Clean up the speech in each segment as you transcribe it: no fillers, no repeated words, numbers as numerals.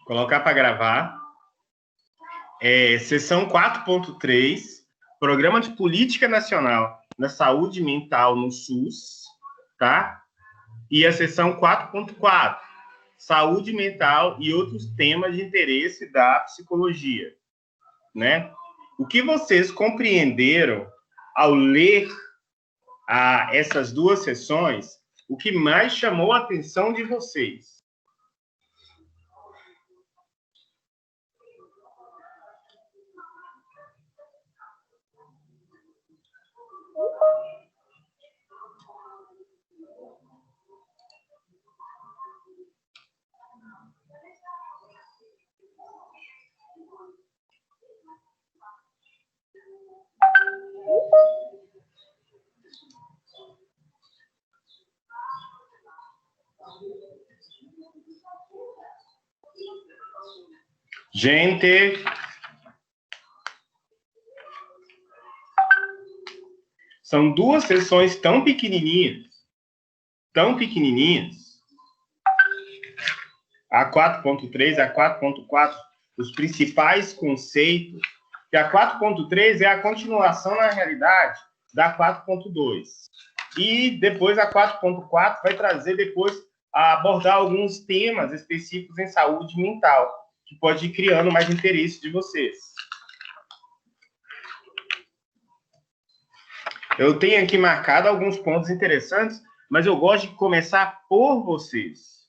Colocar para gravar. Seção 4.3, Programa de Política Nacional na Saúde Mental no SUS, tá? E a seção 4.4, Saúde Mental e outros temas de interesse da psicologia, né? O que vocês compreenderam ao ler essas duas sessões, o que mais chamou a atenção de vocês? Gente, são duas sessões tão pequenininhas, a 4.3, a 4.4, os principais conceitos, que a 4.3 é a continuação, na realidade, da 4.2. E depois a 4.4 vai trazer depois a abordar alguns temas específicos em saúde mental, que pode ir criando mais interesse de vocês. Eu tenho aqui marcado alguns pontos interessantes, mas eu gosto de começar por vocês.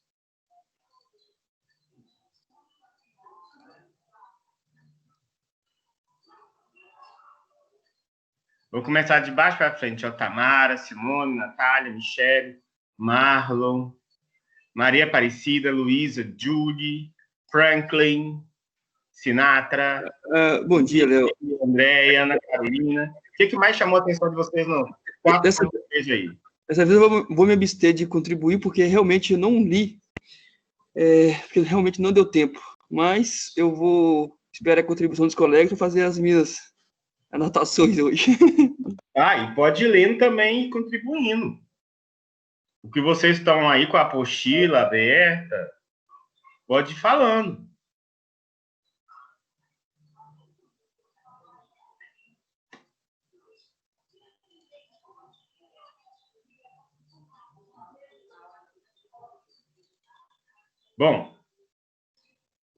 Vou começar de baixo para frente. Tamara, Simone, Natália, Michele, Marlon, Maria Aparecida, Luísa, Julie, Franklin, Sinatra. Bom dia, Léo. Andréia, Ana Carolina. O que mais chamou a atenção de vocês no 4.3 aí? Dessa vez eu vou me abster de contribuir, porque realmente eu não li, porque realmente não deu tempo. Mas eu vou esperar a contribuição dos colegas para fazer as minhas anotações hoje. E pode ir lendo também e contribuindo. O que vocês estão aí com a apostila aberta, pode ir falando. Bom,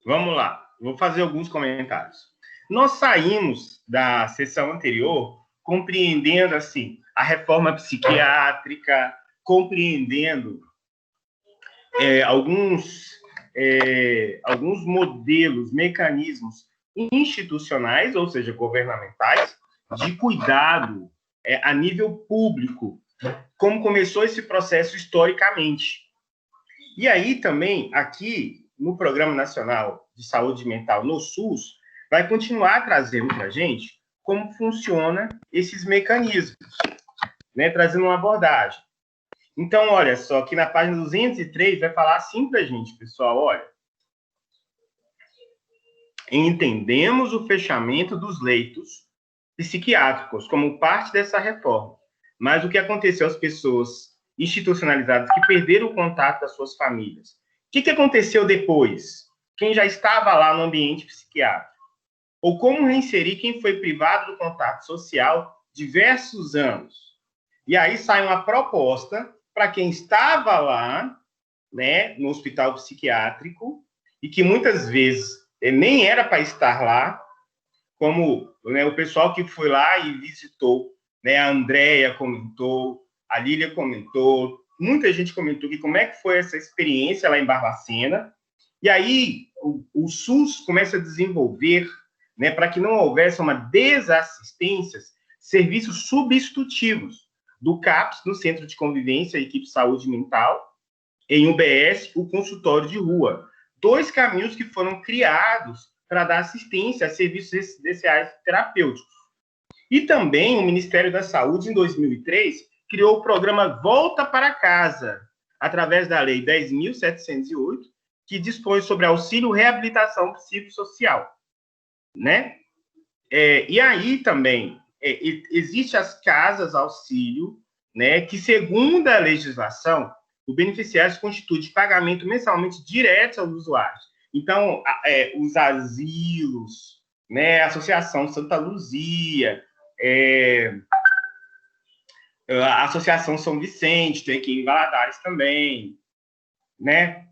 vamos lá. Vou fazer alguns comentários. Nós saímos da sessão anterior compreendendo, assim, a reforma psiquiátrica, compreendendo alguns modelos, mecanismos institucionais, ou seja, governamentais, de cuidado a nível público, como começou esse processo historicamente. E aí também, aqui, no Programa Nacional de Saúde Mental no SUS, vai continuar trazendo para a gente como funciona esses mecanismos, né? Trazendo uma abordagem. Então, olha só, aqui na página 203 vai falar assim para a gente, pessoal, olha. Entendemos o fechamento dos leitos psiquiátricos como parte dessa reforma, mas o que aconteceu às pessoas institucionalizadas que perderam o contato das suas famílias? O que aconteceu depois? Quem já estava lá no ambiente psiquiátrico? Ou como reinserir quem foi privado do contato social diversos anos? E aí sai uma proposta para quem estava lá, né, no hospital psiquiátrico, e que muitas vezes nem era para estar lá, como, né, o pessoal que foi lá e visitou, né, a Andréia comentou, a Lília comentou, muita gente comentou que como é que foi essa experiência lá em Barbacena. E aí o SUS começa a desenvolver, né, para que não houvesse uma desassistência, serviços substitutivos do CAPS, no Centro de Convivência e Equipe de Saúde Mental, em UBS, o consultório de rua. 2 caminhos que foram criados para dar assistência a serviços residenciais terapêuticos. E também o Ministério da Saúde, em 2003, criou o programa Volta para Casa, através da Lei 10.708, que dispõe sobre auxílio reabilitação psicossocial, né? E aí também existe as casas auxílio, né, que segundo a legislação, o beneficiário se constitui de pagamento mensalmente direto aos usuários. Então, os asilos, né, a Associação Santa Luzia, a Associação São Vicente, tem aqui em Valadares também, né?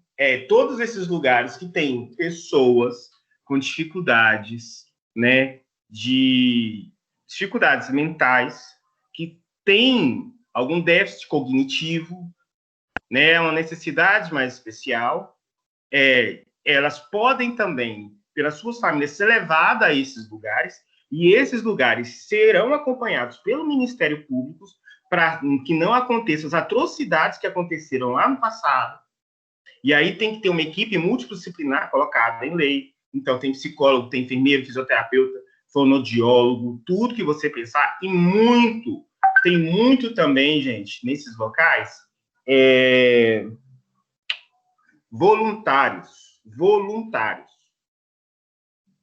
Todos esses lugares que têm pessoas com dificuldades, né, de dificuldades mentais, que têm algum déficit cognitivo, né, uma necessidade mais especial, elas podem também, pelas suas famílias, ser levadas a esses lugares, e esses lugares serão acompanhados pelo Ministério Público para que não aconteçam as atrocidades que aconteceram lá no passado. E aí tem que ter uma equipe multidisciplinar colocada em lei. Então, tem psicólogo, tem enfermeiro, fisioterapeuta, fonoaudiólogo, tudo que você pensar. E tem muito também, gente, nesses locais, voluntários,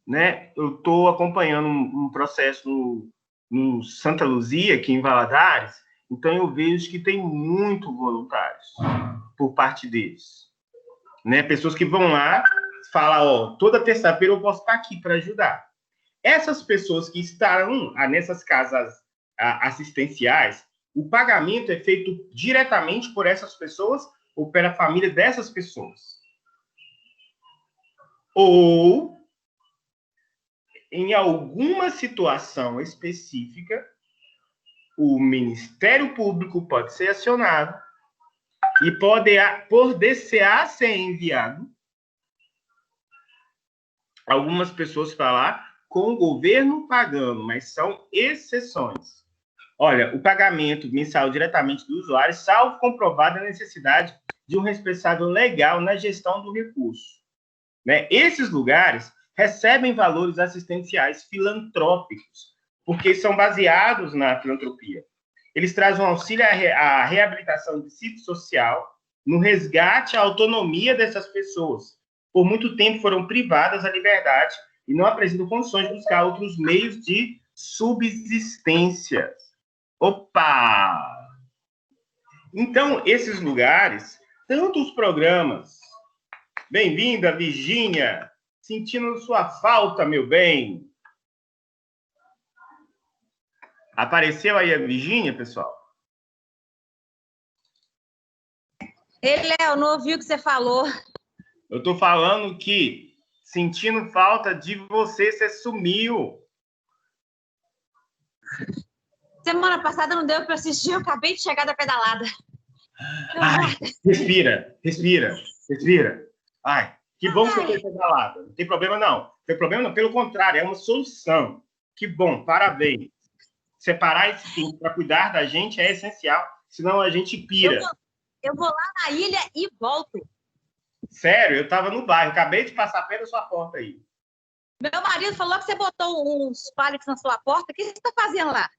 né? Eu estou acompanhando um processo no Santa Luzia, aqui em Valadares, então eu vejo que tem muito voluntários por parte deles, né? Pessoas que vão lá, falam, toda terça-feira eu posso estar aqui para ajudar. Essas pessoas que estarão nessas casas assistenciais, o pagamento é feito diretamente por essas pessoas ou pela família dessas pessoas. Ou, em alguma situação específica, o Ministério Público pode ser acionado e poderá ser enviado algumas pessoas para lá com o governo pagando, mas são exceções. Olha, o pagamento mensal diretamente do usuário, salvo comprovada a necessidade de um responsável legal na gestão do recurso, né? Esses lugares recebem valores assistenciais filantrópicos, porque são baseados na filantropia. Eles trazem um auxílio à reabilitação psicossocial, no resgate à autonomia dessas pessoas. Por muito tempo foram privadas da liberdade e não apresentam condições de buscar outros meios de subsistência. Opa! Então, esses lugares, tanto os programas... Bem-vinda, Virgínia! Sentindo sua falta, meu bem. Apareceu aí a Virgínia, pessoal? Léo, não ouvi o que você falou. Eu estou falando que, sentindo falta de você, você sumiu. Semana passada não deu para assistir, eu acabei de chegar da pedalada. Ai, respira. Ai, que bom que você foi pedalada. Não tem problema, não. Não tem problema, não. Pelo contrário, é uma solução. Que bom, parabéns. Separar esse tempo para cuidar da gente é essencial, senão a gente pira. Eu vou lá na ilha e volto. Sério, eu estava no bairro, acabei de passar pela sua porta aí. Meu marido falou que você botou uns pallets na sua porta. O que você está fazendo lá?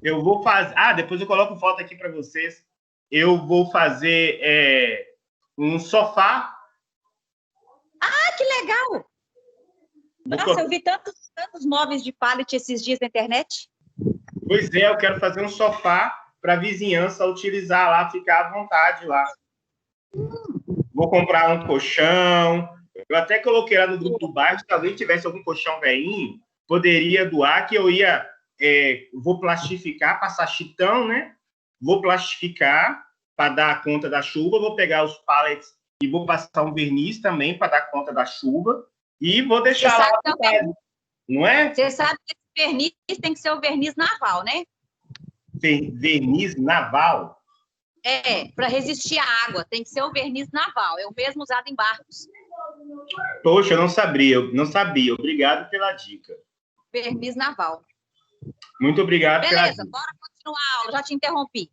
Eu vou fazer... depois eu coloco foto aqui para vocês. Eu vou fazer um sofá. Que legal! Nossa, eu vi tantos móveis de pallet esses dias na internet. Pois é, eu quero fazer um sofá para a vizinhança utilizar lá, ficar à vontade lá. Vou comprar um colchão. Eu até coloquei lá no grupo do bairro, se alguém tivesse algum colchão velhinho, poderia doar, que eu ia... vou plastificar, passar chitão, né? Vou plastificar para dar conta da chuva, vou pegar os pallets e vou passar um verniz também para dar conta da chuva e vou deixar lá à vontade, não é? Você sabe que esse verniz tem que ser o verniz naval, né? Verniz naval? Para resistir à água, tem que ser o verniz naval, é o mesmo usado em barcos. Poxa, eu não sabia. Obrigado pela dica. Verniz naval. Muito obrigado pela dica. Beleza, bora continuar a aula, já te interrompi.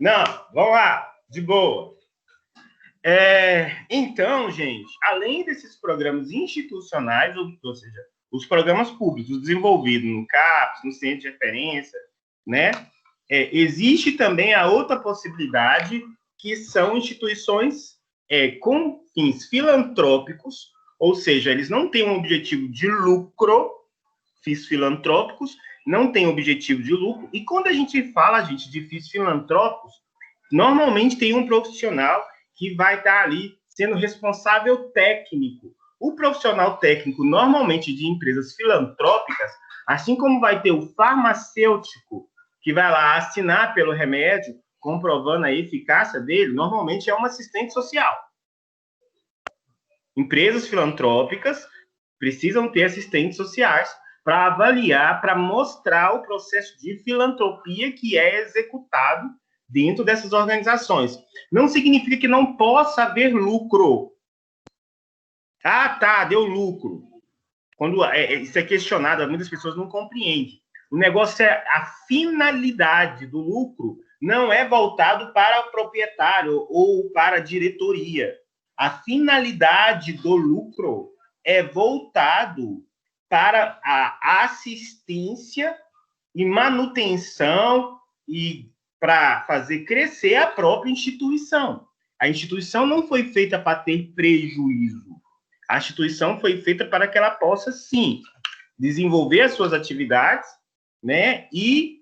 Não, vamos lá, de boa. Então, gente, além desses programas institucionais, ou seja, os programas públicos desenvolvidos no CAPES, no Centro de Referência, né, existe também a outra possibilidade, que são instituições com fins filantrópicos, ou seja, eles não têm um objetivo de lucro, fins filantrópicos, não têm objetivo de lucro, e quando a gente fala, gente, de fins filantrópicos, normalmente tem um profissional que vai estar ali sendo responsável técnico o profissional técnico, normalmente de empresas filantrópicas, assim como vai ter o farmacêutico, que vai lá assinar pelo remédio, comprovando a eficácia dele, normalmente é um assistente social. Empresas filantrópicas precisam ter assistentes sociais para avaliar, para mostrar o processo de filantropia que é executado dentro dessas organizações. Não significa que não possa haver lucro. Ah, tá, deu lucro. Quando isso é questionado, muitas pessoas não compreendem. O negócio é a finalidade do lucro, não é voltado para o proprietário ou para a diretoria. A finalidade do lucro é voltado para a assistência e manutenção e para fazer crescer a própria instituição. A instituição não foi feita para ter prejuízo. A instituição foi feita para que ela possa, sim, desenvolver as suas atividades, né, e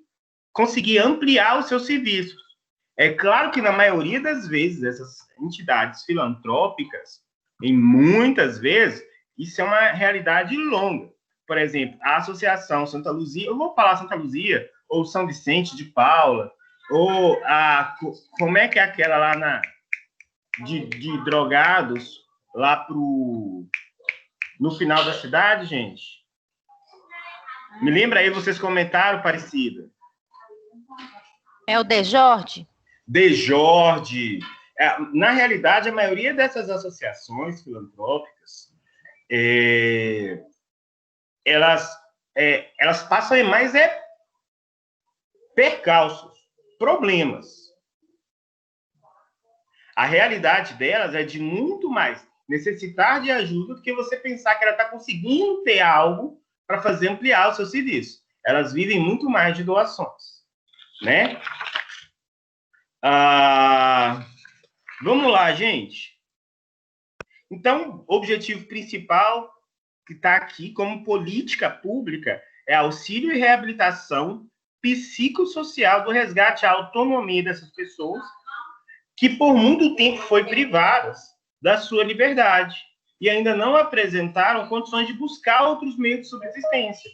conseguir ampliar os seus serviços. É claro que, na maioria das vezes, essas entidades filantrópicas, em muitas vezes, isso é uma realidade longa. Por exemplo, a Associação Santa Luzia, eu vou falar Santa Luzia, ou São Vicente de Paula, ou como é que é aquela lá de drogados, lá no final da cidade, gente? Me lembra aí, vocês comentaram, Aparecida? É o De Jorge? De Jorge. Na realidade, a maioria dessas associações filantrópicas, elas passam mais percalços, problemas. A realidade delas é de muito mais necessitar de ajuda do que você pensar que ela está conseguindo ter algo para fazer ampliar o seu serviço. Elas vivem muito mais de doações, né? Vamos lá, gente. Então, o objetivo principal que está aqui como política pública é auxílio e reabilitação psicossocial do resgate à autonomia dessas pessoas que por muito tempo foi privadas da sua liberdade e ainda não apresentaram condições de buscar outros meios de subsistência.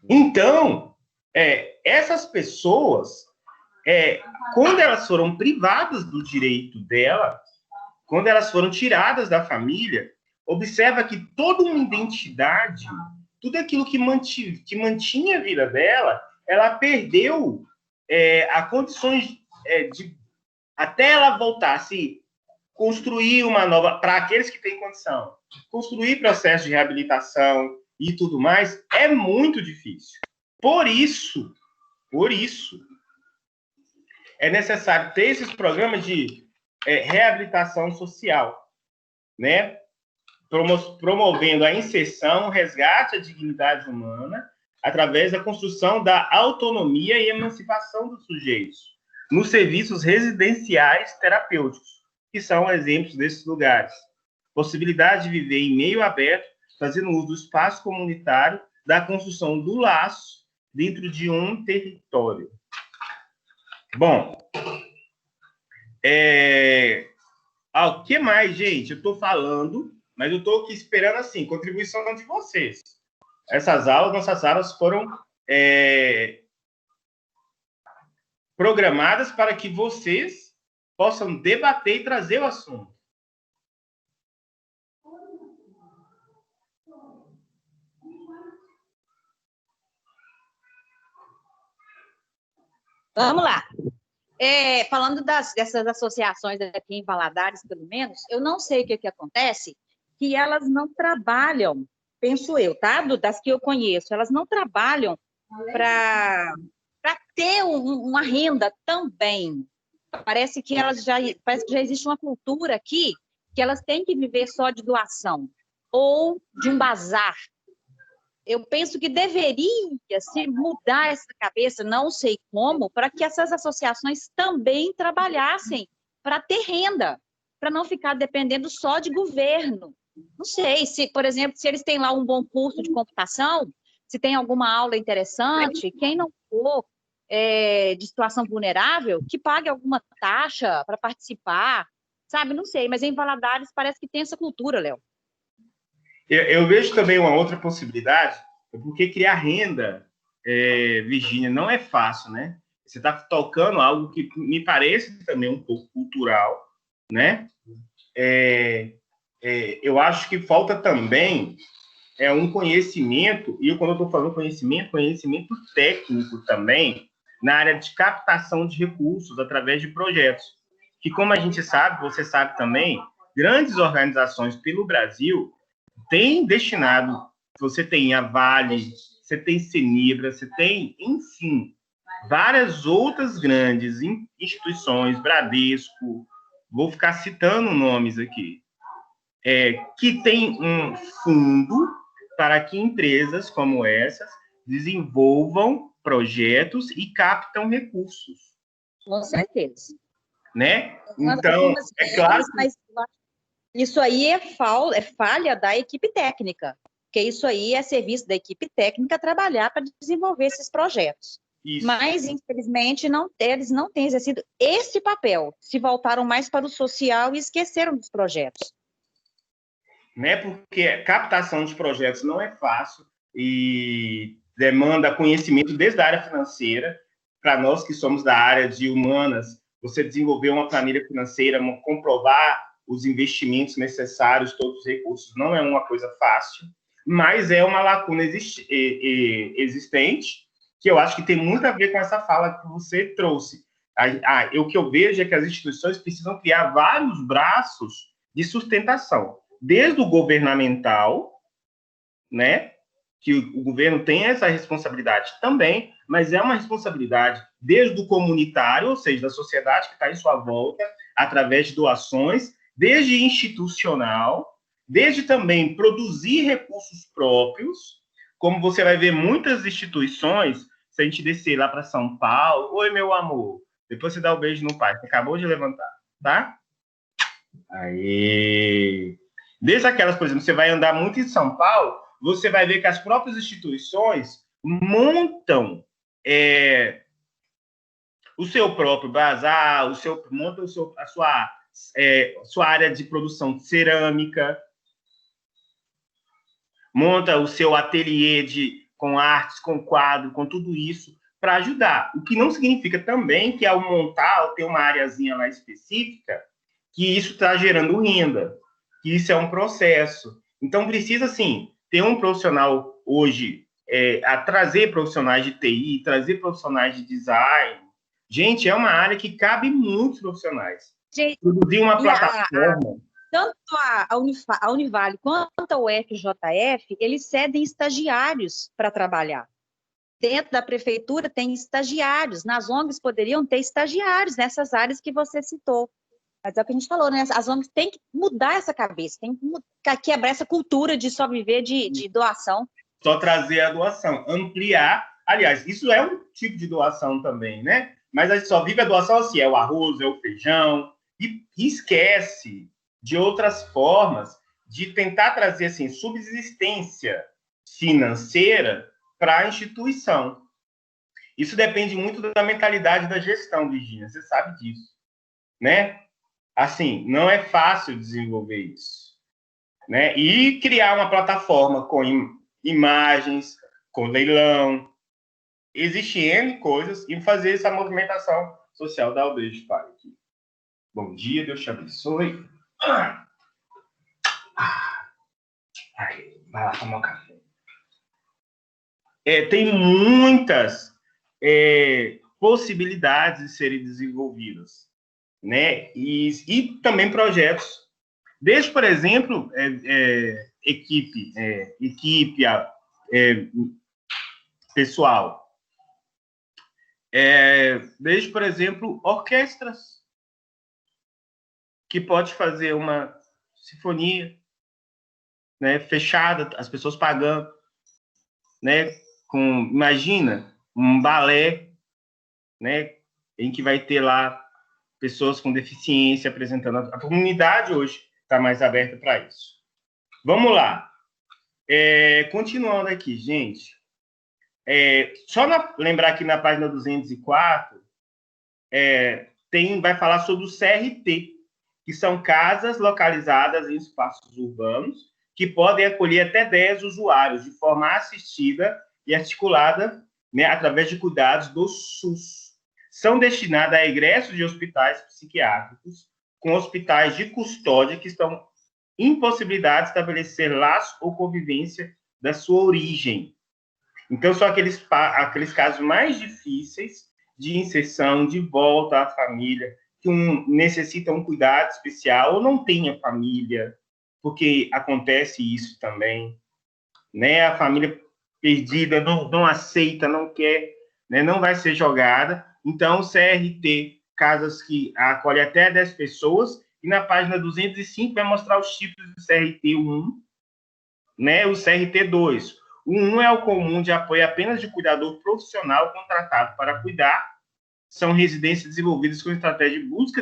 Então, essas pessoas, quando elas foram privadas do direito dela, quando elas foram tiradas da família, observa que toda uma identidade, tudo aquilo que mantinha a vida dela, ela perdeu a condições até ela voltar a se construir uma nova, para aqueles que têm condição, construir processo de reabilitação e tudo mais, é muito difícil. Por isso, é necessário ter esses programas de reabilitação social, né? Promovendo a inserção, o resgate à dignidade humana, através da construção da autonomia e emancipação dos sujeitos, nos serviços residenciais terapêuticos, que são exemplos desses lugares. Possibilidade de viver em meio aberto, fazendo uso do espaço comunitário, da construção do laço dentro de um território. Bom, o que mais, gente? Eu estou falando, mas eu estou aqui esperando, assim, contribuição de vocês. Nossas aulas foram programadas para que vocês possam debater e trazer o assunto. Vamos lá. Falando dessas associações aqui em Valadares, pelo menos, eu não sei o que acontece, que elas não trabalham, penso eu, tá? Das que eu conheço, elas não trabalham para ter uma renda também. Parece que já existe uma cultura aqui que elas têm que viver só de doação ou de um bazar. Eu penso que deveria se mudar essa cabeça, não sei como, para que essas associações também trabalhassem para ter renda, para não ficar dependendo só de governo. Não sei, se, por exemplo, se eles têm lá um bom curso de computação, se tem alguma aula interessante, quem não for de situação vulnerável, que pague alguma taxa para participar, sabe? Não sei, mas em Valadares parece que tem essa cultura, Léo. Eu vejo também uma outra possibilidade, porque criar renda, Virgínia, não é fácil, né? Você está tocando algo que me parece também um pouco cultural, né? Eu acho que falta também um conhecimento, e quando eu estou falando conhecimento técnico também, na área de captação de recursos através de projetos. Que, como a gente sabe, você sabe também, grandes organizações pelo Brasil têm destinado, você tem a Vale, você tem Cenibra, você tem, enfim, várias outras grandes instituições, Bradesco, vou ficar citando nomes aqui, que tem um fundo para que empresas como essas desenvolvam projetos e captam recursos. Com certeza. Né? Então, é claro que... Mas isso aí é falha da equipe técnica, porque isso aí é serviço da equipe técnica trabalhar para desenvolver esses projetos. Isso. Mas, infelizmente, eles não têm exercido esse papel, se voltaram mais para o social e esqueceram dos projetos. Né? Porque a captação de projetos não é fácil e demanda conhecimento desde a área financeira. Para nós que somos da área de humanas, você desenvolver uma planilha financeira, comprovar os investimentos necessários, todos os recursos, não é uma coisa fácil, mas é uma lacuna existente, que eu acho que tem muito a ver com essa fala que você trouxe. O que eu vejo é que as instituições precisam criar vários braços de sustentação, desde o governamental, né, que o governo tem essa responsabilidade também, mas é uma responsabilidade desde o comunitário, ou seja, da sociedade que está em sua volta, através de doações, desde institucional, desde também produzir recursos próprios, como você vai ver muitas instituições, se a gente descer lá para São Paulo, oi, meu amor, depois você dá o beijo no pai, você acabou de levantar, tá? Aí... Desde aquelas, por exemplo, você vai andar muito em São Paulo, você vai ver que as próprias instituições montam o seu próprio bazar, montam a sua área de produção de cerâmica, monta o seu ateliê com artes, com quadro, com tudo isso, para ajudar. O que não significa também que ao montar, ao ter uma areazinha lá específica, que isso está gerando renda, que isso é um processo. Então, precisa, assim, ter um profissional hoje, a trazer profissionais de TI, trazer profissionais de design. Gente, é uma área que cabe muitos profissionais. Gente, produzir uma plataforma. Tanto a Univale quanto a UFJF, eles cedem estagiários para trabalhar. Dentro da prefeitura tem estagiários, nas ONGs poderiam ter estagiários nessas áreas que você citou. Mas é o que a gente falou, né? As ONGs têm que mudar essa cabeça, tem que quebrar essa cultura de só viver de doação. Só trazer a doação, ampliar. Aliás, isso é um tipo de doação também, né? Mas a gente só vive a doação assim, é o arroz, é o feijão, e esquece de outras formas de tentar trazer assim, subsistência financeira para a instituição. Isso depende muito da mentalidade da gestão, Virgínia, você sabe disso, né? Assim, não é fácil desenvolver isso, né? E criar uma plataforma com imagens, com leilão, existe N coisas, e fazer essa movimentação social. Dá o beijo, pai, aqui. Bom dia, Deus te abençoe. Vai lá tomar um café. Tem muitas possibilidades de serem desenvolvidas, né? E também projetos. Desde, por exemplo, equipe pessoal. Desde, por exemplo, orquestras, que pode fazer uma sinfonia, né, fechada, as pessoas pagando, né, imagina, um balé, né, em que vai ter lá pessoas com deficiência apresentando. A comunidade hoje está mais aberta para isso. Vamos lá. Continuando aqui, gente. Só lembrar que na página 204 vai falar sobre o CRT, que são casas localizadas em espaços urbanos, que podem acolher até 10 usuários de forma assistida e articulada, né, através de cuidados do SUS. São destinadas a egressos de hospitais psiquiátricos com hospitais de custódia que estão impossibilitados de estabelecer laço ou convivência da sua origem. Então, são aqueles casos mais difíceis de inserção, de volta à família, que necessita um cuidado especial ou não tem a família, porque acontece isso também, né? A família perdida não aceita, não quer, né? Não vai ser jogada. Então, o CRT, casas que acolhem até 10 pessoas, e na página 205 vai mostrar os tipos do CRT1, né? O CRT2. O 1 é o comum de apoio apenas de cuidador profissional contratado para cuidar. São residências desenvolvidas com estratégia de busca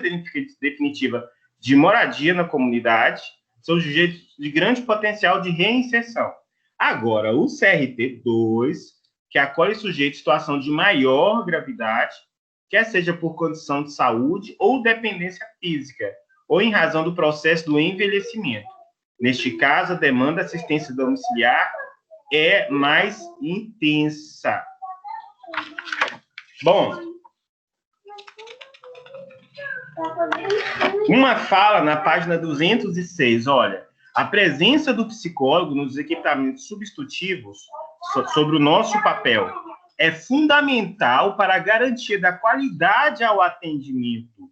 definitiva de moradia na comunidade. São sujeitos de grande potencial de reinserção. Agora, o CRT2, que acolhe sujeitos em situação de maior gravidade, quer seja por condição de saúde ou dependência física, ou em razão do processo do envelhecimento. Neste caso, a demanda de assistência domiciliar é mais intensa. Bom, uma fala na página 206, olha, a presença do psicólogo nos equipamentos substitutivos sobre o nosso papel é fundamental para a garantia da qualidade ao atendimento,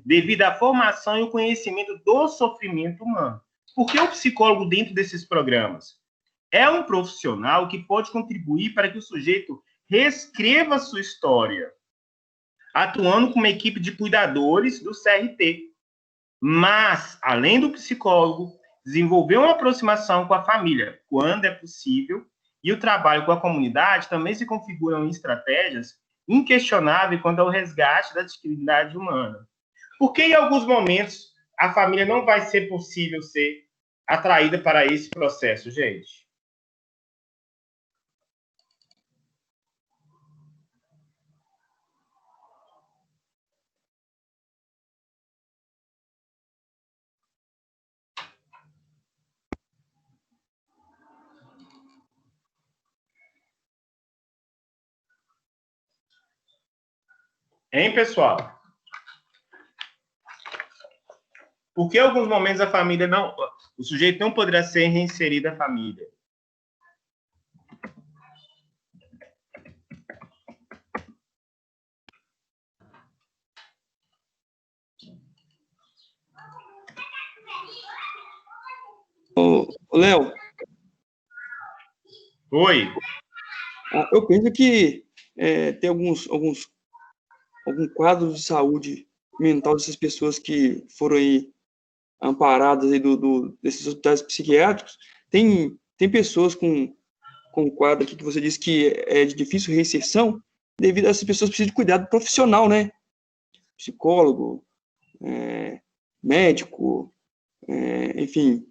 devido à formação e o conhecimento do sofrimento humano. Por que o psicólogo dentro desses programas? É um profissional que pode contribuir para que o sujeito reescreva a sua história, atuando como equipe de cuidadores do CRT. Mas, além do psicólogo, desenvolver uma aproximação com a família, quando é possível, e o trabalho com a comunidade também se configuram em estratégias inquestionáveis quanto ao resgate da dignidade humana. Porque, em alguns momentos, a família não vai ser possível ser atraída para esse processo, gente? Hein, pessoal? Por que em alguns momentos a família não... O sujeito não poderá ser reinserido à família? Léo. Oi. Eu penso que tem alguns quadros de saúde mental dessas pessoas que foram aí amparadas aí desses hospitais psiquiátricos. Tem pessoas com quadro aqui que você disse que é de difícil reinserção, devido a essas pessoas precisam de cuidado profissional, né? Psicólogo, médico, enfim,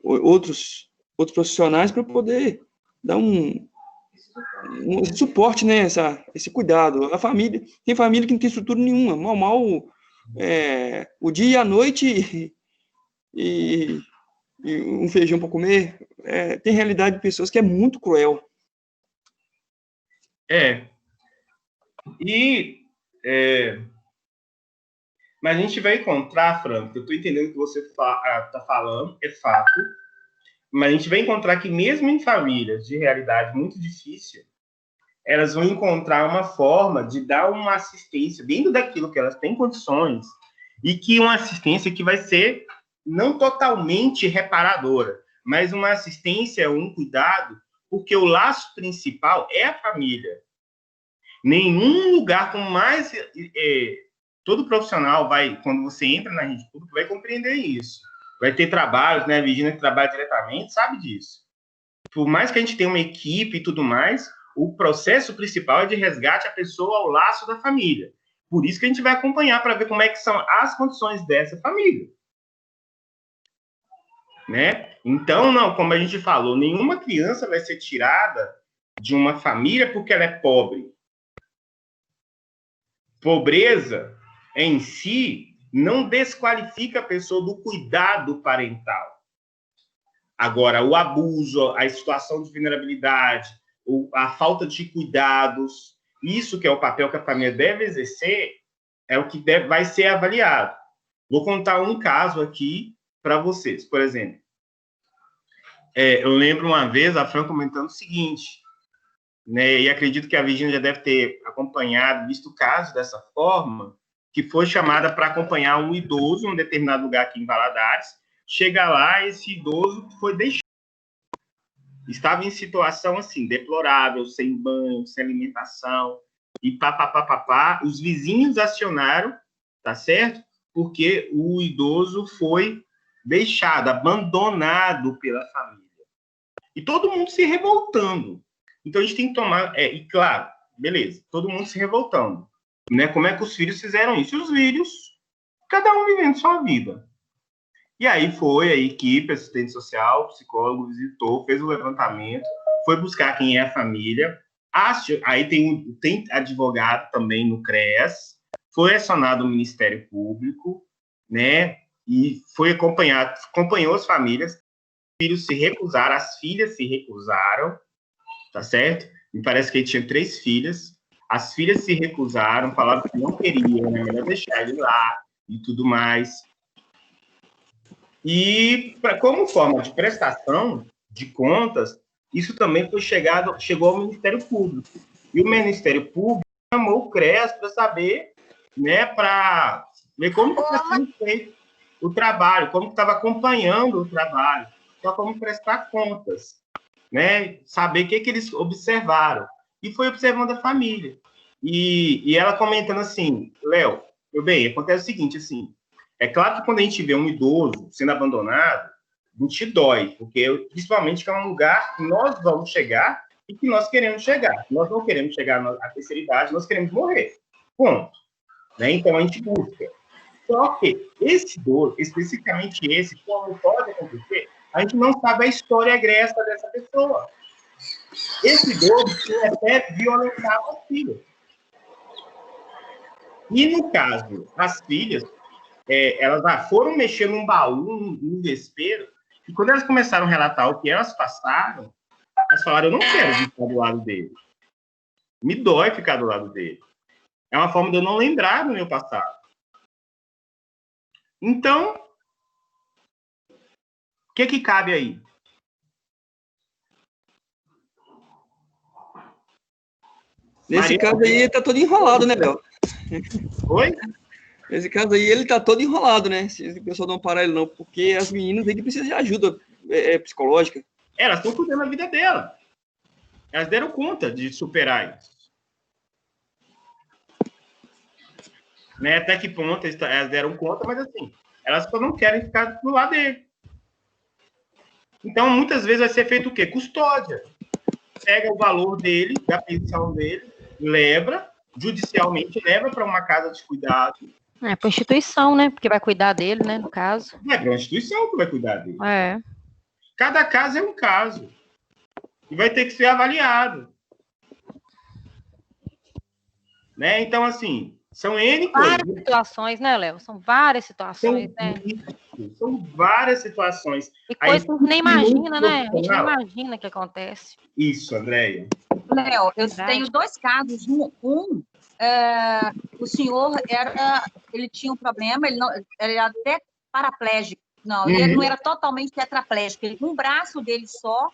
outros profissionais para poder dar um suporte, né? Esse cuidado. A família, tem família que não tem estrutura nenhuma, mal o dia e a noite e um feijão para comer. Tem realidade de pessoas que é muito cruel. Mas a gente vai encontrar, Franco, eu estou entendendo o que você está falando, é fato, mas a gente vai encontrar que mesmo em famílias de realidade muito difícil, elas vão encontrar uma forma de dar uma assistência dentro daquilo que elas têm condições, e que uma assistência que vai ser não totalmente reparadora, mas uma assistência, um cuidado, porque o laço principal é a família. Nenhum lugar com mais... todo profissional vai, quando você entra na rede pública, vai compreender isso. Vai ter trabalhos, né? A Virginia que trabalha diretamente sabe disso. Por mais que a gente tenha uma equipe e tudo mais, o processo principal é de resgate a pessoa ao laço da família. Por isso que a gente vai acompanhar para ver como é que são as condições dessa família. Né? Então, não, como a gente falou, nenhuma criança vai ser tirada de uma família porque ela é pobre. Pobreza, em si, não desqualifica a pessoa do cuidado parental. Agora, o abuso, a situação de vulnerabilidade, a falta de cuidados, isso que é o papel que a família deve exercer, é o que vai ser avaliado. Vou contar um caso aqui para vocês. Por exemplo, eu lembro uma vez a Fran comentando o seguinte, né, e acredito que a Virginia já deve ter acompanhado, visto o caso dessa forma, que foi chamada para acompanhar um idoso em um determinado lugar aqui em Valadares. Chega lá, esse idoso foi deixado. Estava em situação, assim, deplorável, sem banho, sem alimentação, e papapá. Os vizinhos acionaram, tá certo? Porque o idoso foi deixado, abandonado pela família. E todo mundo se revoltando. Então, a gente tem que tomar... e claro, beleza, todo mundo se revoltando. Né? Como é que os filhos fizeram isso? E os filhos, cada um vivendo sua vida. E aí foi a equipe, assistente social, psicólogo, visitou, fez o levantamento, foi buscar quem é a família. Aí tem advogado também no CREAS, foi acionado o Ministério Público, né? E foi acompanhou as famílias. Os filhos se recusaram, as filhas se recusaram, tá certo? Me parece que ele tinha 3 filhas. As filhas se recusaram, falaram que não queriam, né? Melhor deixar ele lá e tudo mais. E, como forma de prestação de contas, isso também chegou ao Ministério Público. E o Ministério Público chamou o CREAS para saber, né, para ver como estava sendo feito o trabalho, como estava acompanhando o trabalho, só como prestar contas, né, saber o que eles observaram. E foi observando a família. E ela comentando assim, Léo, meu bem, acontece o seguinte, assim, é claro que quando a gente vê um idoso sendo abandonado, a gente dói, porque principalmente que é um lugar que nós vamos chegar e que nós queremos chegar. Nós não queremos chegar à terceira idade, nós queremos morrer. Ponto. Né? Então a gente busca. Só que esse idoso, especificamente esse, como pode acontecer, a gente não sabe a história egressa dessa pessoa. Esse idoso tinha até violentado as filhas. E no caso, as filhas, elas foram mexer num baú, num desespero, e quando elas começaram a relatar o que elas passaram, elas falaram, eu não quero ficar do lado dele. Me dói ficar do lado dele. É uma forma de eu não lembrar do meu passado. Então, o que cabe aí? Nesse caso aí, ele tá todo enrolado, né, Léo? Oi? Nesse caso aí, ele tá todo enrolado, né? Se o pessoal não parar ele não, porque as meninas aí precisam de ajuda psicológica. Elas estão cuidando da vida dela. Elas deram conta de superar isso. Né? Até que ponto elas deram conta, mas assim, elas só não querem ficar do lado dele. Então, muitas vezes vai ser feito o quê? Custódia. Pega o valor dele, da pensão dele, judicialmente leva para uma casa de cuidado. Para a instituição, né? Porque vai cuidar dele, né? No caso. É para a instituição que vai cuidar dele. É. Cada caso é um caso. E vai ter que ser avaliado. Né? Então, assim, são N coisas. Várias situações, né, Léo? São várias situações, né? São várias situações. E coisas que a gente nem imagina, né? A gente nem imagina que acontece. Isso, Andréia. Léo, eu tenho 2 casos. O senhor ele tinha um problema, ele era até paraplégico. Não, ele não era totalmente tetraplégico. Um braço dele só,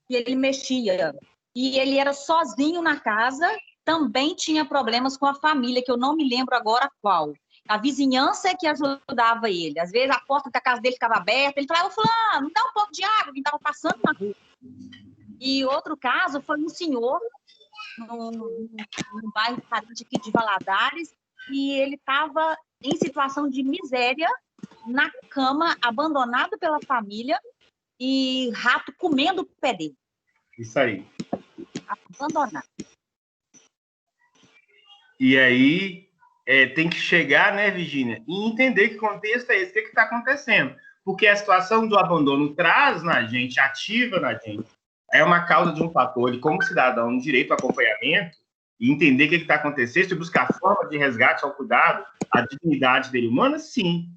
que ele mexia. E ele era sozinho na casa, também tinha problemas com a família, que eu não me lembro agora qual. A vizinhança é que ajudava ele. Às vezes a porta da casa dele ficava aberta, ele falava, fulano, dá um pouco de água, que estava passando na rua. E outro caso foi um senhor, num bairro parente aqui de Valadares, e ele estava em situação de miséria, na cama, abandonado pela família, e rato comendo o pé dele. Isso aí. Abandonado. E aí, tem que chegar, né, Virginia, e entender que contexto é esse, o que está acontecendo. Porque a situação do abandono traz na gente, ativa na gente, é uma causa de um fator, e como cidadão, um direito ao acompanhamento, e entender o que está acontecendo, e buscar forma de resgate ao cuidado, à dignidade dele humana, sim.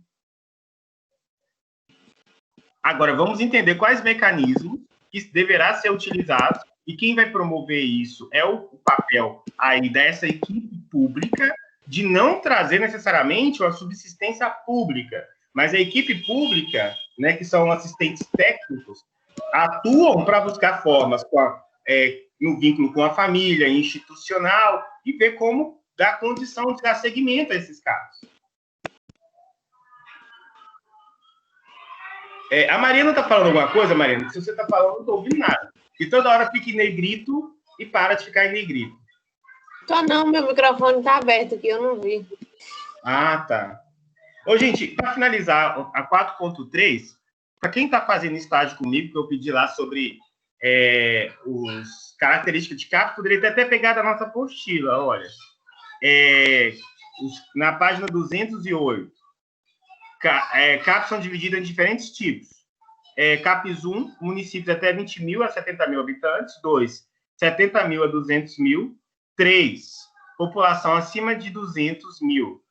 Agora, vamos entender quais mecanismos que deverá ser utilizados e quem vai promover isso é o papel aí dessa equipe pública de não trazer necessariamente uma subsistência pública, mas a equipe pública, né, que são assistentes técnicos, atuam para buscar formas no vínculo com a família, institucional, e ver como dar condição de dar seguimento a esses casos. A Mariana está falando alguma coisa, Mariana? Se você está falando, não estou ouvindo nada. E toda hora fica em negrito e para de ficar em negrito. Não, meu microfone está aberto aqui, eu não vi. Ah, tá. Ô, gente, para finalizar a 4.3, para quem está fazendo estágio comigo, que eu pedi lá sobre os características de CAPS, poderia ter até pegado a nossa apostila, olha. Na página 208, CAPs são divididas em diferentes tipos. CAPs 1, municípios até 20 mil a 70 mil habitantes. 2, 70 mil a 200 mil. 3, população acima de 200 mil.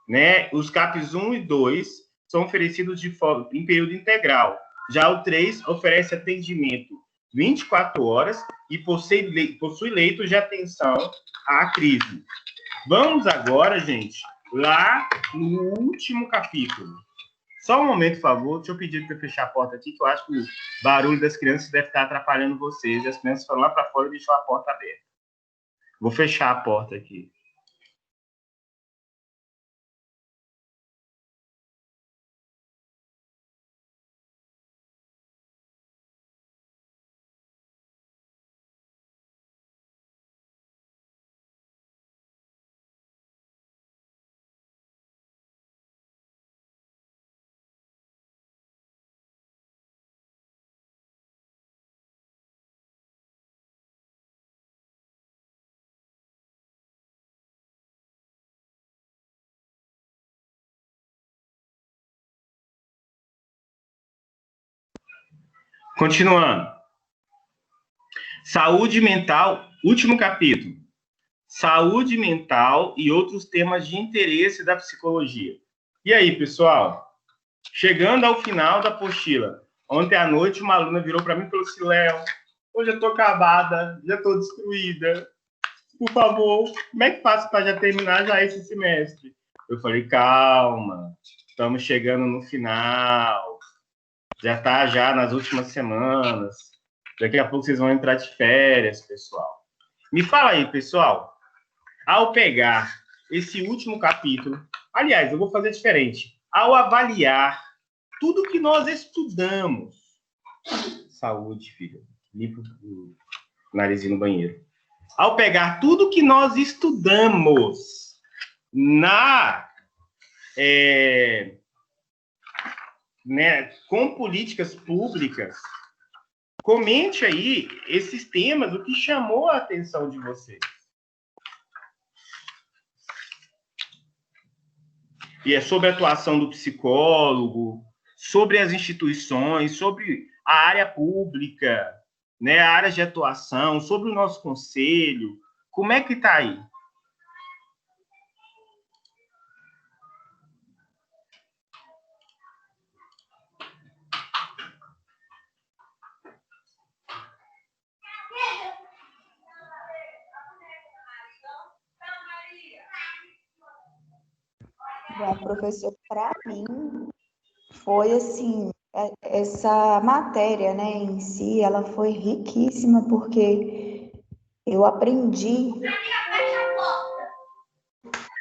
Né? Os CAPs 1 e 2 são oferecidos em período integral. Já o 3 oferece atendimento 24 horas e possui leitos de atenção à crise. Vamos agora, gente, lá no último capítulo. Só um momento, por favor. Deixa eu pedir para fechar a porta aqui, que eu acho que o barulho das crianças deve estar atrapalhando vocês. E as crianças foram lá para fora e deixou a porta aberta. Vou fechar a porta aqui. Continuando. Saúde mental, último capítulo. Saúde mental e outros temas de interesse da psicologia. E aí, pessoal? Chegando ao final da apostila. Ontem à noite, uma aluna virou para mim e falou assim: Léo, hoje eu estou acabada, já estou destruída. Por favor, como é que faço para já terminar já esse semestre? Eu falei: calma, estamos chegando no final. Já está já nas últimas semanas. Daqui a pouco vocês vão entrar de férias, pessoal. Me fala aí, pessoal. Ao pegar esse último capítulo, aliás, eu vou fazer diferente. Ao avaliar tudo que nós estudamos, saúde, filha, limpa o narizinho no banheiro. Ao pegar tudo que nós estudamos com políticas públicas, comente aí esses temas, o que chamou a atenção de vocês. E é sobre a atuação do psicólogo, sobre as instituições, sobre a área pública, né, a área de atuação, sobre o nosso conselho. Como é que está aí? Bom, professor, para mim, foi assim, essa matéria, né, em si, ela foi riquíssima, porque eu aprendi